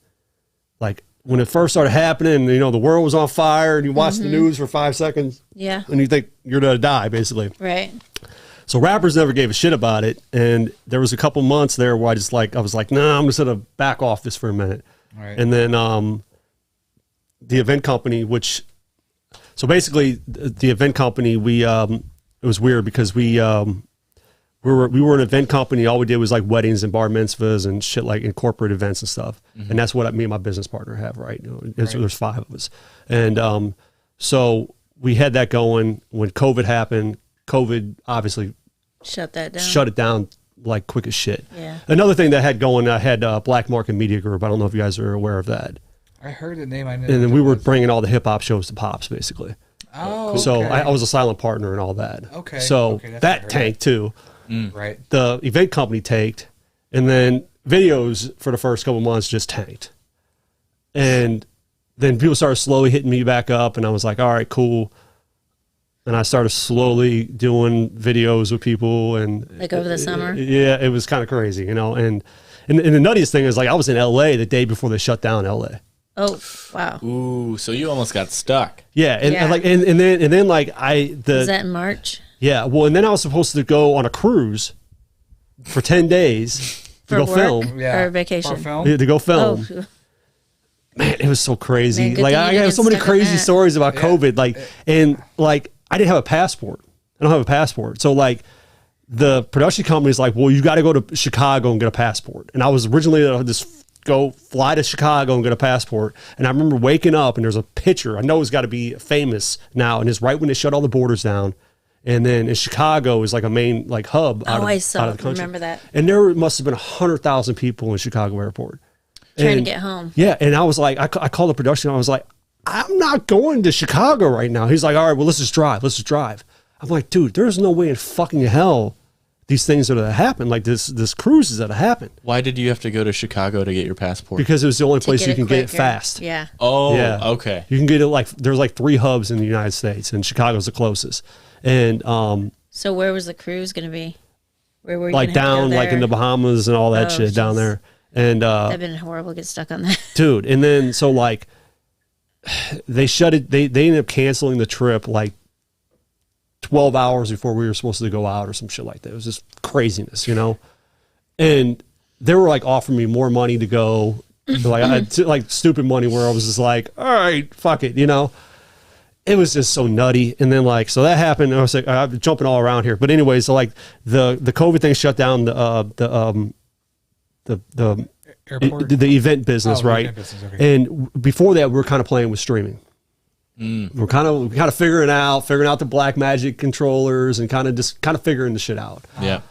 like when it first started happening, you know, the world was on fire and you watch the news for 5 seconds. Yeah. And you think you're going to die basically. Right. So rappers never gave a shit about it. And there was a couple months there where I was like, nah, I'm just going to back off this for a minute. Right. And then the event company, so basically the event company, it was weird because we were an event company. All we did was like weddings and bar mitzvahs and shit, like in corporate events and stuff. And that's what me and my business partner have, right? You know, there's 5 of us. And so we had that going. When COVID happened, COVID obviously Shut that down. shut it down like quick as shit. Yeah. Another thing that I had going, I had Black Market Media Group. I don't know if you guys are aware of that. I heard the name. I knew. And then we were bringing all the hip hop shows to Pops, basically. Oh, So okay. I was a silent partner and all that. Okay. So Okay, that's that what I heard. tanked too. Right. The event company tanked, and then videos for the first couple months just tanked. And then people started slowly hitting me back up, and I was like, all right, cool. And I started slowly doing videos with people, and Like over the summer? Yeah, it was kind of crazy, you know. And the nuttiest thing is, like, I was in LA the day before they shut down LA. Oh, wow. Ooh, so you almost got stuck. Yeah, and Yeah. like, and then like Was that in March? yeah, well, and then I was supposed to go on a cruise for 10 days to For go work? film. Yeah. Or vacation? For film. To go film. Oh, Man, it was so crazy. Man, good Like thing I you have didn't so many stuck on crazy that. stories about COVID. Like, and like I didn't have a passport. I don't have a passport. So like the production company's like, well, you got to go to Chicago and get a passport. And I was originally going to just fly to Chicago and get a passport. And I remember waking up and there's a picture. I know it's got to be famous now. And it's right when they shut all the borders down. And then in Chicago is like a main like hub out I of the country. remember that. And there must have been 100,000 people in Chicago airport. Trying to And- get home. Yeah, and I was like, I called the production. I was like, I'm not going to Chicago right now. He's like, all right, well, let's just drive. Let's just drive. I'm like, dude, there's no way in fucking hell these things are going to happen. Like this cruise is going to happen Why did you have to go to Chicago to get your passport? because it was the only place get you it can get it quicker. fast. Yeah. Oh, Yeah. okay. You can get it like there's like 3 hubs in the United States, and Chicago's the closest. And So where was the cruise going to be? Where were you like gonna have to down go like in the there? Bahamas and all that Oh, shit down jeez. there. And That'd been horrible. Get stuck on that. dude, and then so like they shut it. They ended up canceling the trip like 12 hours before we were supposed to go out or some shit like that. It was just craziness, you know. And they were like offering me more money to go, like I had like stupid money where I was just like, all right, fuck it, you know. It was just so nutty. And then like so that happened. And I was like, I'm jumping all around here, but anyway, so like the COVID thing shut down the Airport. the event business, Oh, the right? event business, okay. And before that, we were kind of playing with streaming. We're kind of figuring out the Black Magic controllers and kind of figuring the shit out. Yeah.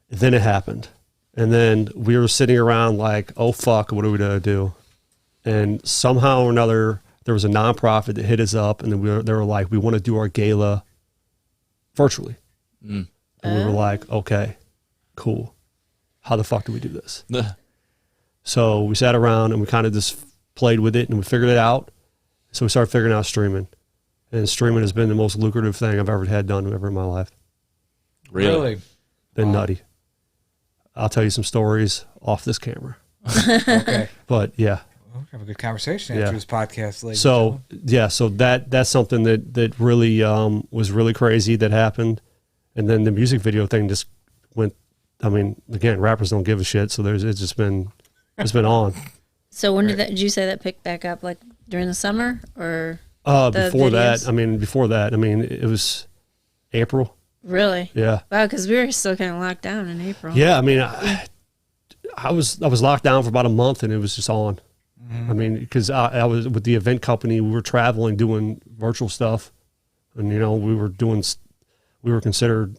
Then it happened, And then we were sitting around like, oh, fuck, what are we going to do? And somehow or another, there was a nonprofit that hit us up, and then they were like, we want to do our gala virtually. And we were like, okay, cool. How the fuck do we do this? So we sat around and we kind of just played with it and we figured it out. So we started figuring out streaming. And streaming has been the most lucrative thing I've ever had done ever in my life. Really? Been nutty. I'll tell you some stories off this camera. Okay. But yeah. We'll have a good conversation after this podcast later. So yeah, so that's something that really was really crazy that happened. And then the music video thing just went, I mean, again, rappers don't give a shit, so it's been on. So when did you say that picked back up, like during the summer or before videos? that, it was April. Really? Yeah. Wow, because we were still kind of locked down in April. Yeah, I mean, I was locked down for about a month and it was just on. I mean, because I was with the event company, we were traveling, doing virtual stuff, and we were considered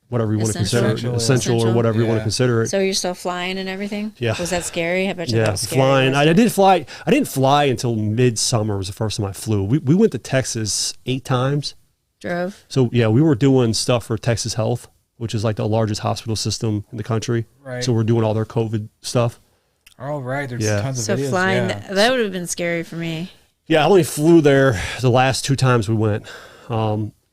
whatever you want to consider it, essential or whatever you want to consider it. So you're still flying and everything? Yeah. Was that scary? I bet you that was scary. Flying. I didn't fly until midsummer was the first time I flew. We went to Texas 8 times. Drove? So yeah, we were doing stuff for Texas Health, which is like the largest hospital system in the country. Right. So we're doing all their COVID stuff. Oh, right. There's tons of videos. So flying, that would have been scary for me. Yeah, I only flew there the last 2 times we went.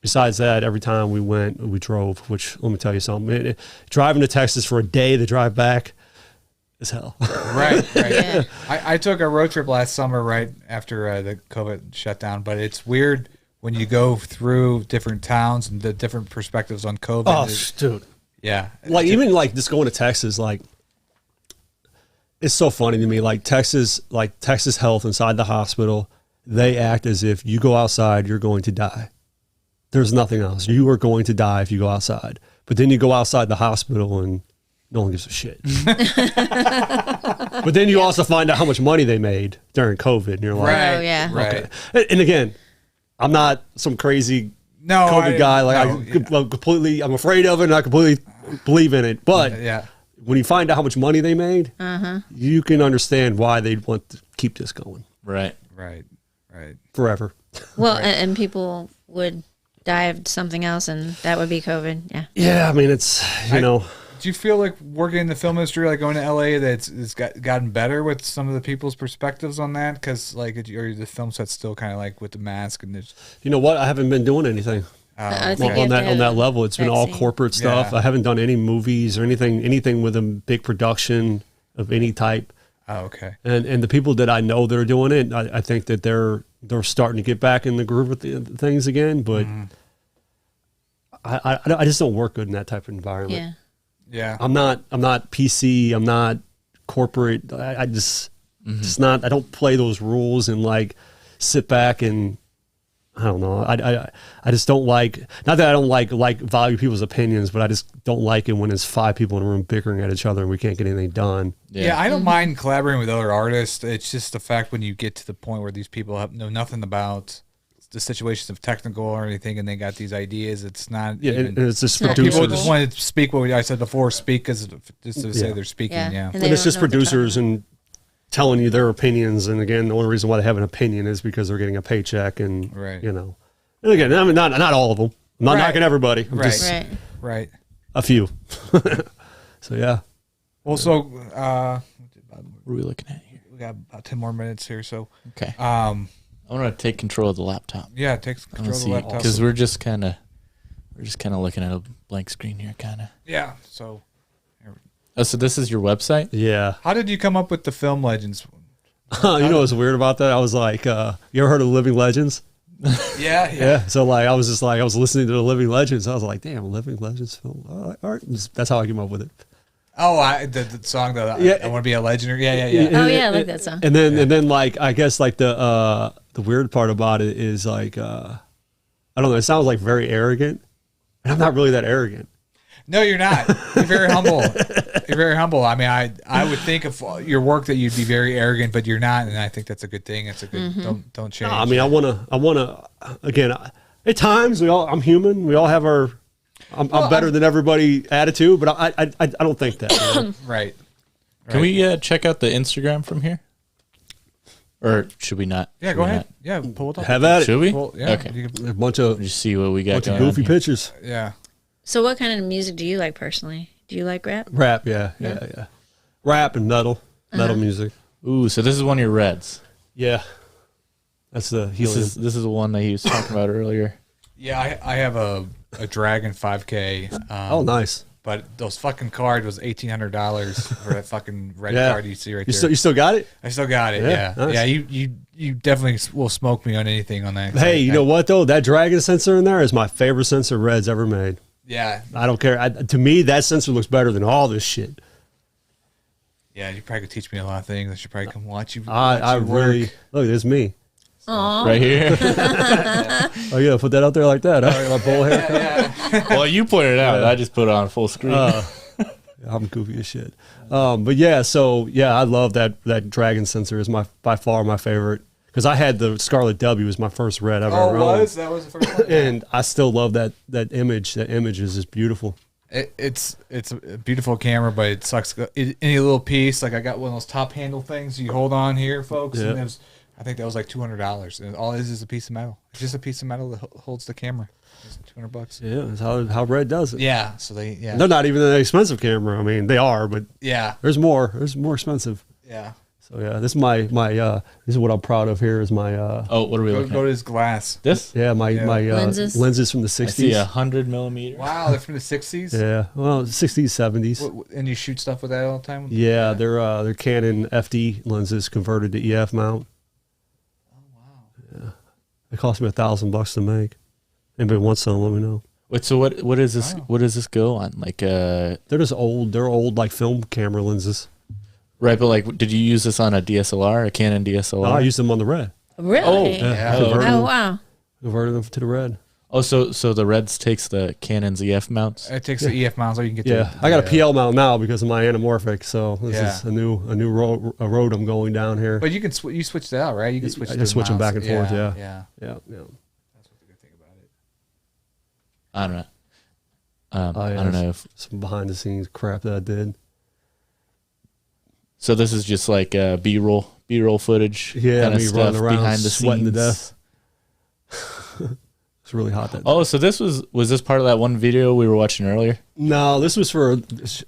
Besides that, every time we went, we drove, which, let me tell you something. Driving to Texas for a day, the drive back is hell. Right. Yeah. I took a road trip last summer right after the COVID shutdown, but it's weird when you go through different towns and the different perspectives on COVID. Oh, dude. Yeah. Like, even like just going to Texas, like, it's so funny to me. Like Texas Health inside the hospital, they act as if you go outside, you're going to die. There's nothing else. You are going to die if you go outside. But then you go outside the hospital and no one gives a shit. But then you also find out how much money they made during COVID. And you're like, right. Oh, yeah. Right. Okay. And again, I'm not some crazy COVID guy. I'm afraid of it and I completely believe in it. But when you find out how much money they made, you can understand why they'd want to keep this going. Right. Forever. Well, and people would die of something else, and that would be COVID. Yeah. Yeah, I mean, it's, know. Do you feel like working in the film industry, like going to LA, that it's gotten better with some of the people's perspectives on that? Because like, or the film set's still kind of like with the mask and there's. You know what? I haven't been doing anything on that level. It's been all corporate stuff. Yeah. I haven't done any movies or anything with a big production of any type. Oh, okay. And the people that I know that are doing it, I think that they're starting to get back in the groove with the things again. But I just don't work good in that type of environment. Yeah. Yeah. I'm not PC. I'm not corporate. I just not. I don't play those rules and like sit back and I don't know. I just don't like. Not that I don't like value people's opinions, but I just don't like it when there's 5 people in a room bickering at each other and we can't get anything done. Yeah, I don't mind collaborating with other artists. It's just the fact when you get to the point where these people know nothing about the situations of technical or anything, and they got these ideas. It's not. Yeah, even, it's just people just want to speak what I said before. Speak just to say they're speaking. Yeah, and it's just producers and telling you their opinions. And again, the only reason why they have an opinion is because they're getting a paycheck, and you know. And again, I mean, not all of them. I'm not knocking everybody. I'm just a few. So yeah. Well, so what are we looking at here? We got about 10 more minutes here. So okay. I want to take control of the laptop. Yeah, take control of the laptop. Because we're just kind of looking at a blank screen here, kind of. Yeah. So. Oh, so this is your website? Yeah. How did you come up with the Film Legends? You know what's weird about that? I was like, you ever heard of Living Legends? Yeah. So like, I was listening to the Living Legends. I was like, damn, Living Legends film. All right. That's how I came up with it. Oh, the song though. I want to be a legend. Yeah. Oh yeah, I like that song. And then like, I guess like the weird part about it is like, I don't know. It sounds like very arrogant, and I'm not really that arrogant. No, you're not. You're very humble. You're very humble. I mean, I would think of your work that you'd be very arrogant, but you're not, and I think that's a good thing. It's a good don't change. No, I mean, I wanna again. At times, I'm human. We all have our I'm better than everybody attitude, but I don't think that. You know? Right. Can we check out the Instagram from here? Or should we not? Yeah, Should go we ahead. not? Yeah, pull it up. Have at it. Should we? Yeah. Okay. You can- A bunch of Just see what we got going goofy on here. pictures. yeah. So what kind of music do you like personally? Do you like rap? Rap, yeah. Rap and metal music. Ooh, so this is one of your reds. Yeah, that's the This helium. is the one that he was talking about earlier. Yeah, I have a Dragon 5K. Oh, nice. But those fucking card was $1,800 for that fucking red Yeah. card you see right You there. still got it? I still got it. Yeah, Yeah, nice. yeah. You definitely will smoke me on anything on that. Hey, you know what though? That dragon sensor in there is my favorite sensor Red's ever made. Yeah, I don't care. To me, that sensor looks better than all this shit. yeah. You probably could teach me a lot of things. I should probably come watch you. I watch you really work. look. There's me. Right here. Oh yeah, put that out there like that. Huh? My bowl haircut. Well, you pointed it out. I just put it on full screen. I'm goofy as shit. But yeah, so yeah, I love that dragon sensor. Is by far my favorite because I had the Scarlet W as my first red ever. Oh, owned. that was the first one. And I still love that image. That image is just beautiful. It's a beautiful camera, but it sucks. Any little piece, like I got one of those top handle things you hold on here, folks. Yeah. And it was, I think that was like $200, and all it is a piece of metal. It's just a piece of metal that holds the camera. It's $200. Yeah, that's how Red does it. Yeah. So They're not even an expensive camera. I mean, they are, but yeah. there's more. There's more expensive. Yeah. So yeah, this is my this is what I'm proud of here. Is my Oh, what are we looking Go at? to his glass. This? my lenses from the I see '60s. 100mm. Wow, they're from the 60s. Yeah, well, '60s, '70s. And you shoot stuff with that all the time. Yeah, they're Canon FD lenses converted to EF mount. Oh wow. Yeah, it cost me $1,000 to make. Anybody wants some? Let me know. Wait, so what is this? Wow. What does this go on? Like, They're just old. They're old like film camera lenses. right? But like, did you use this on a DSLR, a Canon DSLR? I used them on the Red. Really? Oh, Yeah. Converted, Oh them, wow. converted them to the Red. Oh, so the Reds takes the Canon's EF mounts. It takes the EF mount so you can get. Yeah, I got a PL mount now because of my anamorphic. So this Yeah. is a new road I'm going down here. But you can you switch that out, right? You can switch. I the just switch them mounts. back and forth. Yeah, Yeah. yeah. That's what the good thing about it. I don't know. Oh, yeah, I don't know if some behind the scenes crap that I did. so. This is just like B-roll footage. Yeah, kinda me stuff running around behind the sweating to scenes. death. It's really hot that. Oh, so this was this part of that one video we were watching earlier? No, this was for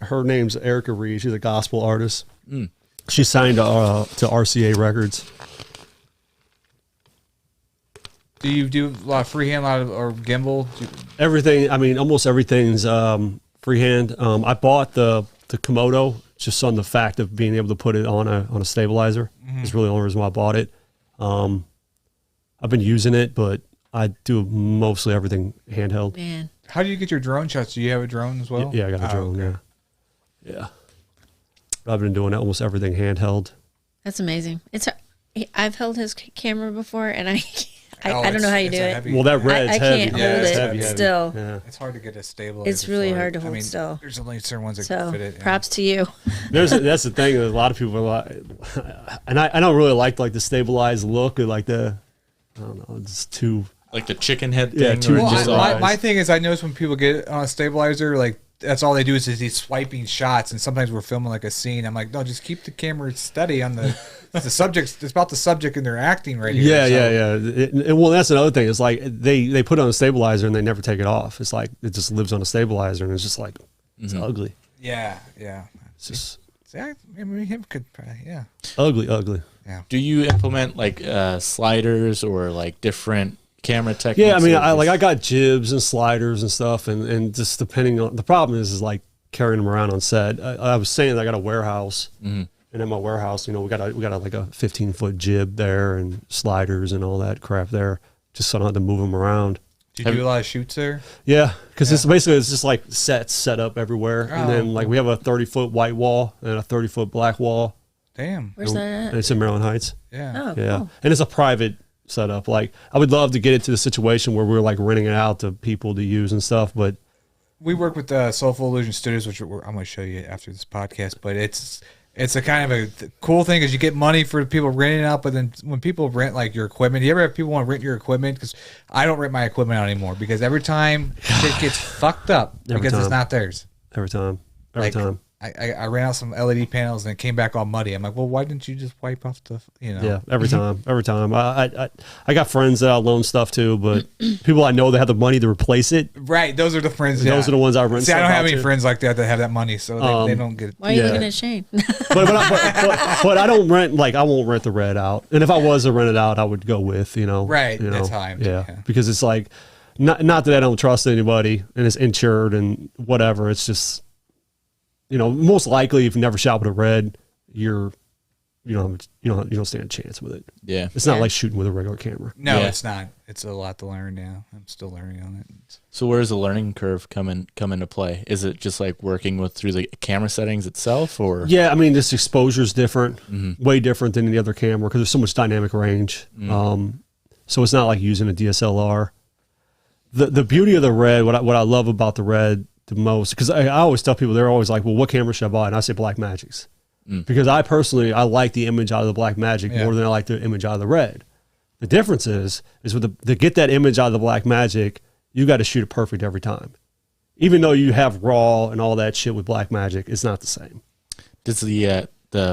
her name's Erica Reed. She's a gospel artist. Mm. She signed to RCA Records. Do you do a lot of freehand, or gimbal? Everything. I mean, almost everything's freehand. I bought the Komodo just on the fact of being able to put it on a stabilizer. It's really the only reason why I bought it. I've been using it, but I do mostly everything handheld. Man. How do you get your drone shots? Do you have a drone as well? Yeah, I got a drone. okay. Yeah. I've been doing almost everything handheld. That's amazing. I've held his camera before, and I Oh, don't know how you it's do a it. heavy- Well, that red's I heavy. can't Yeah, hold it's it heavy, still. Yeah. It's hard to get a stabilizer. It's really for it. hard to hold still. There's only certain ones that So fit it. yeah. props to you. That's the thing. A lot of people are like, and I don't really like the stabilized look or like I don't know. It's too. Like the chicken head Yeah, thing? two or Well, just just my, eyes. my thing is, I notice when people get on a stabilizer, like that's all they do is these swiping shots, and sometimes we're filming like a scene. I'm like, no, just keep the camera steady on the subject. It's about the subject and their acting right here. Yeah, so- yeah. Well, that's another thing. It's like they put it on a stabilizer and they never take it off. It's like it just lives on a stabilizer and it's just like it's ugly. yeah, yeah. It's just See, maybe him could, yeah. ugly. Do you implement like sliders or like different camera techniques? Yeah, I mean, or I just- got jibs and sliders and stuff, and just depending on the problem is like carrying them around on set. I was saying that I got a warehouse, and in my warehouse, we got like a 15-foot jib there and sliders and all that crap there, just so I don't have to move them around. Do you do a lot of shoots there? Yeah, because it's just like sets set up everywhere, and then like we have a 30-foot white wall and a 30-foot black wall, Damn. Where's that and at? it's in Maryland Heights. Yeah. Oh, Yeah, cool. and it's a private setup. Like I would love to get into the situation where we're like renting it out to people to use and stuff, but We work with Soulful Illusion Studios, which I'm going to show you after this podcast. But It's a kind of a cool thing because you get money for people renting it out, but then when people rent like your equipment, do you ever have people want to rent your equipment? Because I don't rent my equipment out anymore because every time shit gets fucked up because it's not theirs. Every time. Every time. I ran out some LED panels and it came back all muddy. I'm like, well, why didn't you just wipe off the, you know? Yeah, every time. Every time. I got friends that I'll loan stuff to, but people I know that have the money to replace it. Right. Those are the friends. Those are the ones I rent. See, I don't have any friends like that have that money, so they don't get it. Why are you looking at Shane? but I don't rent, like, I won't rent the red out. And if I was to rent it out, I would go with, you know. Right. You know, that's how I'm yeah. Because it's like, not that I don't trust anybody and it's insured and whatever. It's just, you know, most likely if you never shot with a red, you don't stand a chance with it. Yeah. It's not like shooting with a regular camera. No, it's not. It's a lot to learn now. I'm still learning on it. So where's the learning curve come into play? Is it just like working through the camera settings itself, or? Yeah, I mean, this exposure is different, way different than any other camera because there's so much dynamic range. So it's not like using a DSLR. The beauty of the red, what I love about the red the most, because I always tell people, they're always like, well, what camera should I buy? And I say Blackmagic's. Because I personally, I like the image out of the Blackmagic more than I like the image out of the red. The difference is with to get that image out of the Blackmagic, you got to shoot it perfect every time. Even though you have RAW and all that shit with Blackmagic, it's not the same. Does the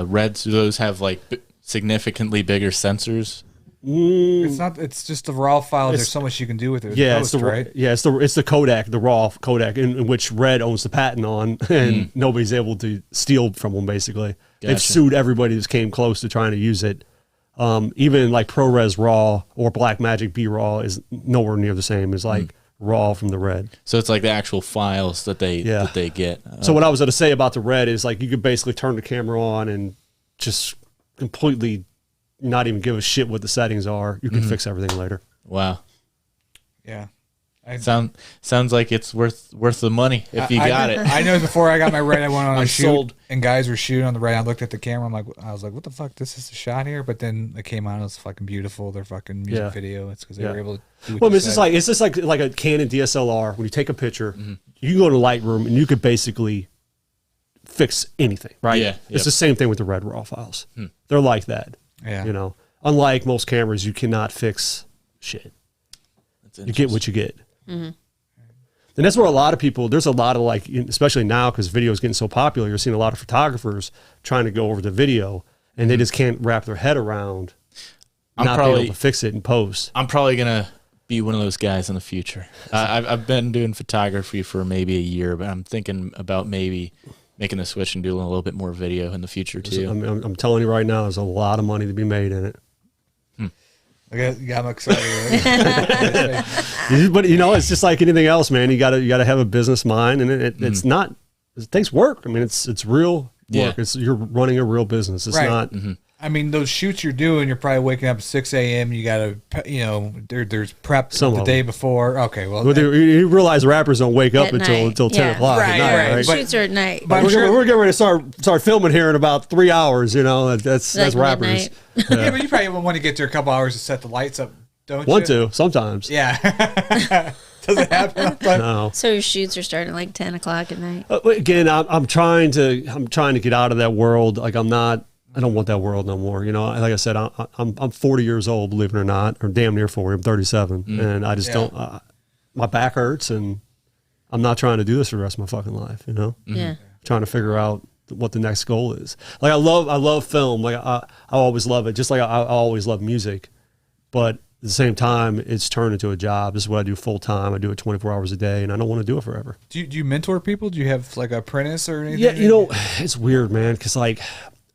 reds, do those have like significantly bigger sensors? It's not. It's just the raw files. There's so much you can do with it. Yeah, it's the Kodak, the raw Kodak, in which Red owns the patent on, and nobody's able to steal from them. Basically, they've sued everybody that came close to trying to use it. Even like ProRes RAW or Blackmagic B RAW is nowhere near the same as like RAW from the Red. So it's like the actual files that they get. So what I was going to say about the Red is like you could basically turn the camera on and just completely not even give a shit what the settings are. You can fix everything later. Wow. Yeah. Sounds like it's worth the money if you got it. I know before I got my red, I went on a shoot, sold. and guys were shooting on the red. I looked at the camera. I was like, what the fuck? This is a shot here? But then it came out. It was fucking beautiful. Their fucking music video. It's because they were able to do it. Well, it's just like a Canon DSLR. When you take a picture, you go to Lightroom and you could basically fix anything, right? Yeah. It's the same thing with the red RAW files. They're like that. Yeah. You know, unlike most cameras, you cannot fix shit. You get what you get. And that's where a lot of people, there's a lot of like, especially now because video is getting so popular, you're seeing a lot of photographers trying to go over the video and they just can't wrap their head around not being able to fix it in post. I'm probably going to be one of those guys in the future. I've been doing photography for maybe a year, but I'm thinking about maybe making the switch and doing a little bit more video in the future too. I'm telling you right now, there's a lot of money to be made in it. I'm excited. But you know, it's just like anything else, man. You gotta have a business mind, and it's not. It takes work. I mean, it's real work. You're running a real business. It's not. I mean, those shoots you're doing, you're probably waking up at 6 a.m. You got to, there's prep the day before. Okay, well, you realize rappers don't wake up until 10 o'clock at night, right? Shoots are at night. But we're getting ready to start filming here in about 3 hours. You know, that's rappers. Yeah, but you probably want to get there a couple hours to set the lights up, don't you? Want to sometimes? Yeah. Does it happen? No. So your shoots are starting at like 10 o'clock at night. Again, I'm trying to get out of that world. Like I don't want that world no more. You know, like I said, I'm 40 years old, believe it or not, or damn near 40. I'm 37, and I just don't. My back hurts, and I'm not trying to do this for the rest of my fucking life. You know, trying to figure out what the next goal is. Like I love film. Like I always love it. Just like I always love music, but at the same time, it's turned into a job. This is what I do full time. I do it 24 hours a day, and I don't want to do it forever. Do you mentor people? Do you have like an apprentice or anything? Yeah, you know, it's weird, man, because like.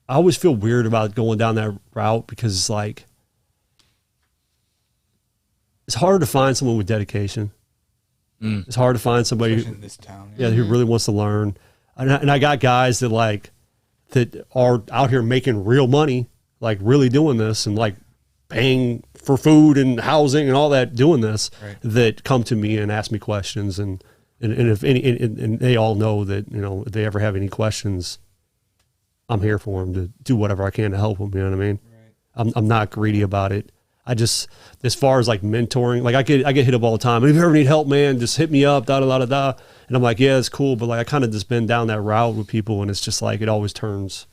I always feel weird about going down that route because it's like, it's hard to find someone with dedication. It's hard to find somebody in this town, who really wants to learn. And I got guys that are out here making real money, like really doing this and like paying for food and housing and all that, doing this, that come to me and ask me questions. And if and they all know that, you know, if they ever have any questions, I'm here for them to do whatever I can to help them. You know what I mean? Right. I'm not greedy about it. I just, as far as like mentoring, like I get hit up all the time. If you ever need help, man, just hit me up, And I'm like, yeah, it's cool. But like, I kind of just been down that route with people, and it's just like, it always turns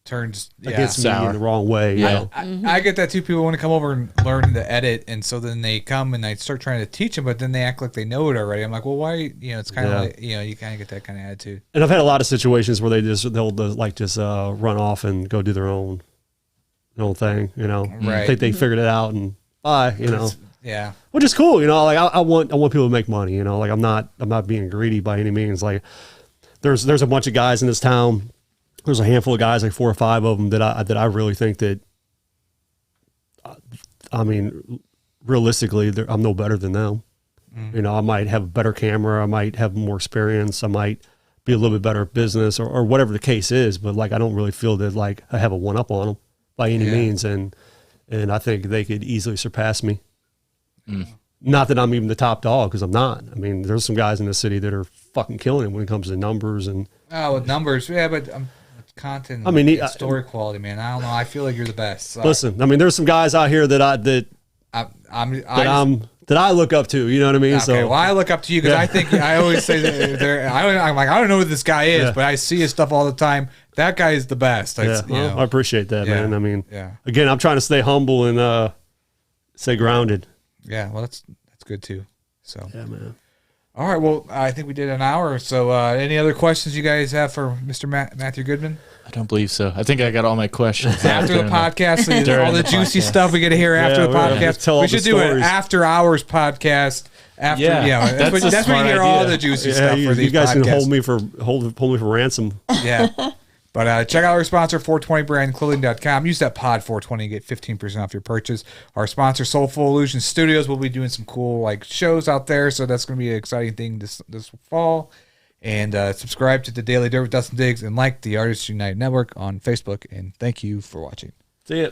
turns against me in the wrong way. Yeah. I get that too. People want to come over and learn to edit, and so then they come and I start trying to teach them, but then they act like they know it already. I'm like, well, why? It's kind of like you kind of get that kind of attitude. And I've had a lot of situations where they'll like just run off and go do their own thing. Right. Think they figured it out and bye. Yeah. Which is cool. Like I want people to make money. Like I'm not being greedy by any means. Like there's a bunch of guys in this town. There's a handful of guys, like 4 or 5 of them that I really think that, I mean, realistically, I'm no better than them. I might have a better camera. I might have more experience. I might be a little bit better at business or whatever the case is. But like, I don't really feel that like I have a one up on them by any means. And I think they could easily surpass me. Not that I'm even the top dog, because I'm not. I mean, there's some guys in the city that are fucking killing it when it comes to numbers and. Oh, with numbers, yeah, but content. I mean, story quality, man. I don't know. I feel like you're the best. So listen, I mean, there's some guys out here that I look up to. You know what I mean? Okay, So, well, I look up to you because I think I always say that I'm like, I don't know who this guy is, but I see his stuff all the time. That guy is the best. I appreciate that, man. I mean, again, I'm trying to stay humble and stay grounded. Yeah, well, that's good too. So yeah, man. All right, well, I think we did an hour. So any other questions you guys have for Mr. Matthew Goodman? I don't believe so. I think I got all my questions. After the podcast, all the juicy stuff we get to hear after the podcast. We should do an after hours podcast. After, that's when you hear all the juicy stuff for these podcasts. You guys can hold me for ransom. Yeah. But check out our sponsor, 420brandclothing.com. Use that pod 420 and get 15% off your purchase. Our sponsor, Soulful Illusion Studios, will be doing some cool shows out there, so that's going to be an exciting thing this fall. And subscribe to the Daily Dirt with Dustin Diggs and like the Artists United Network on Facebook. And thank you for watching. See ya.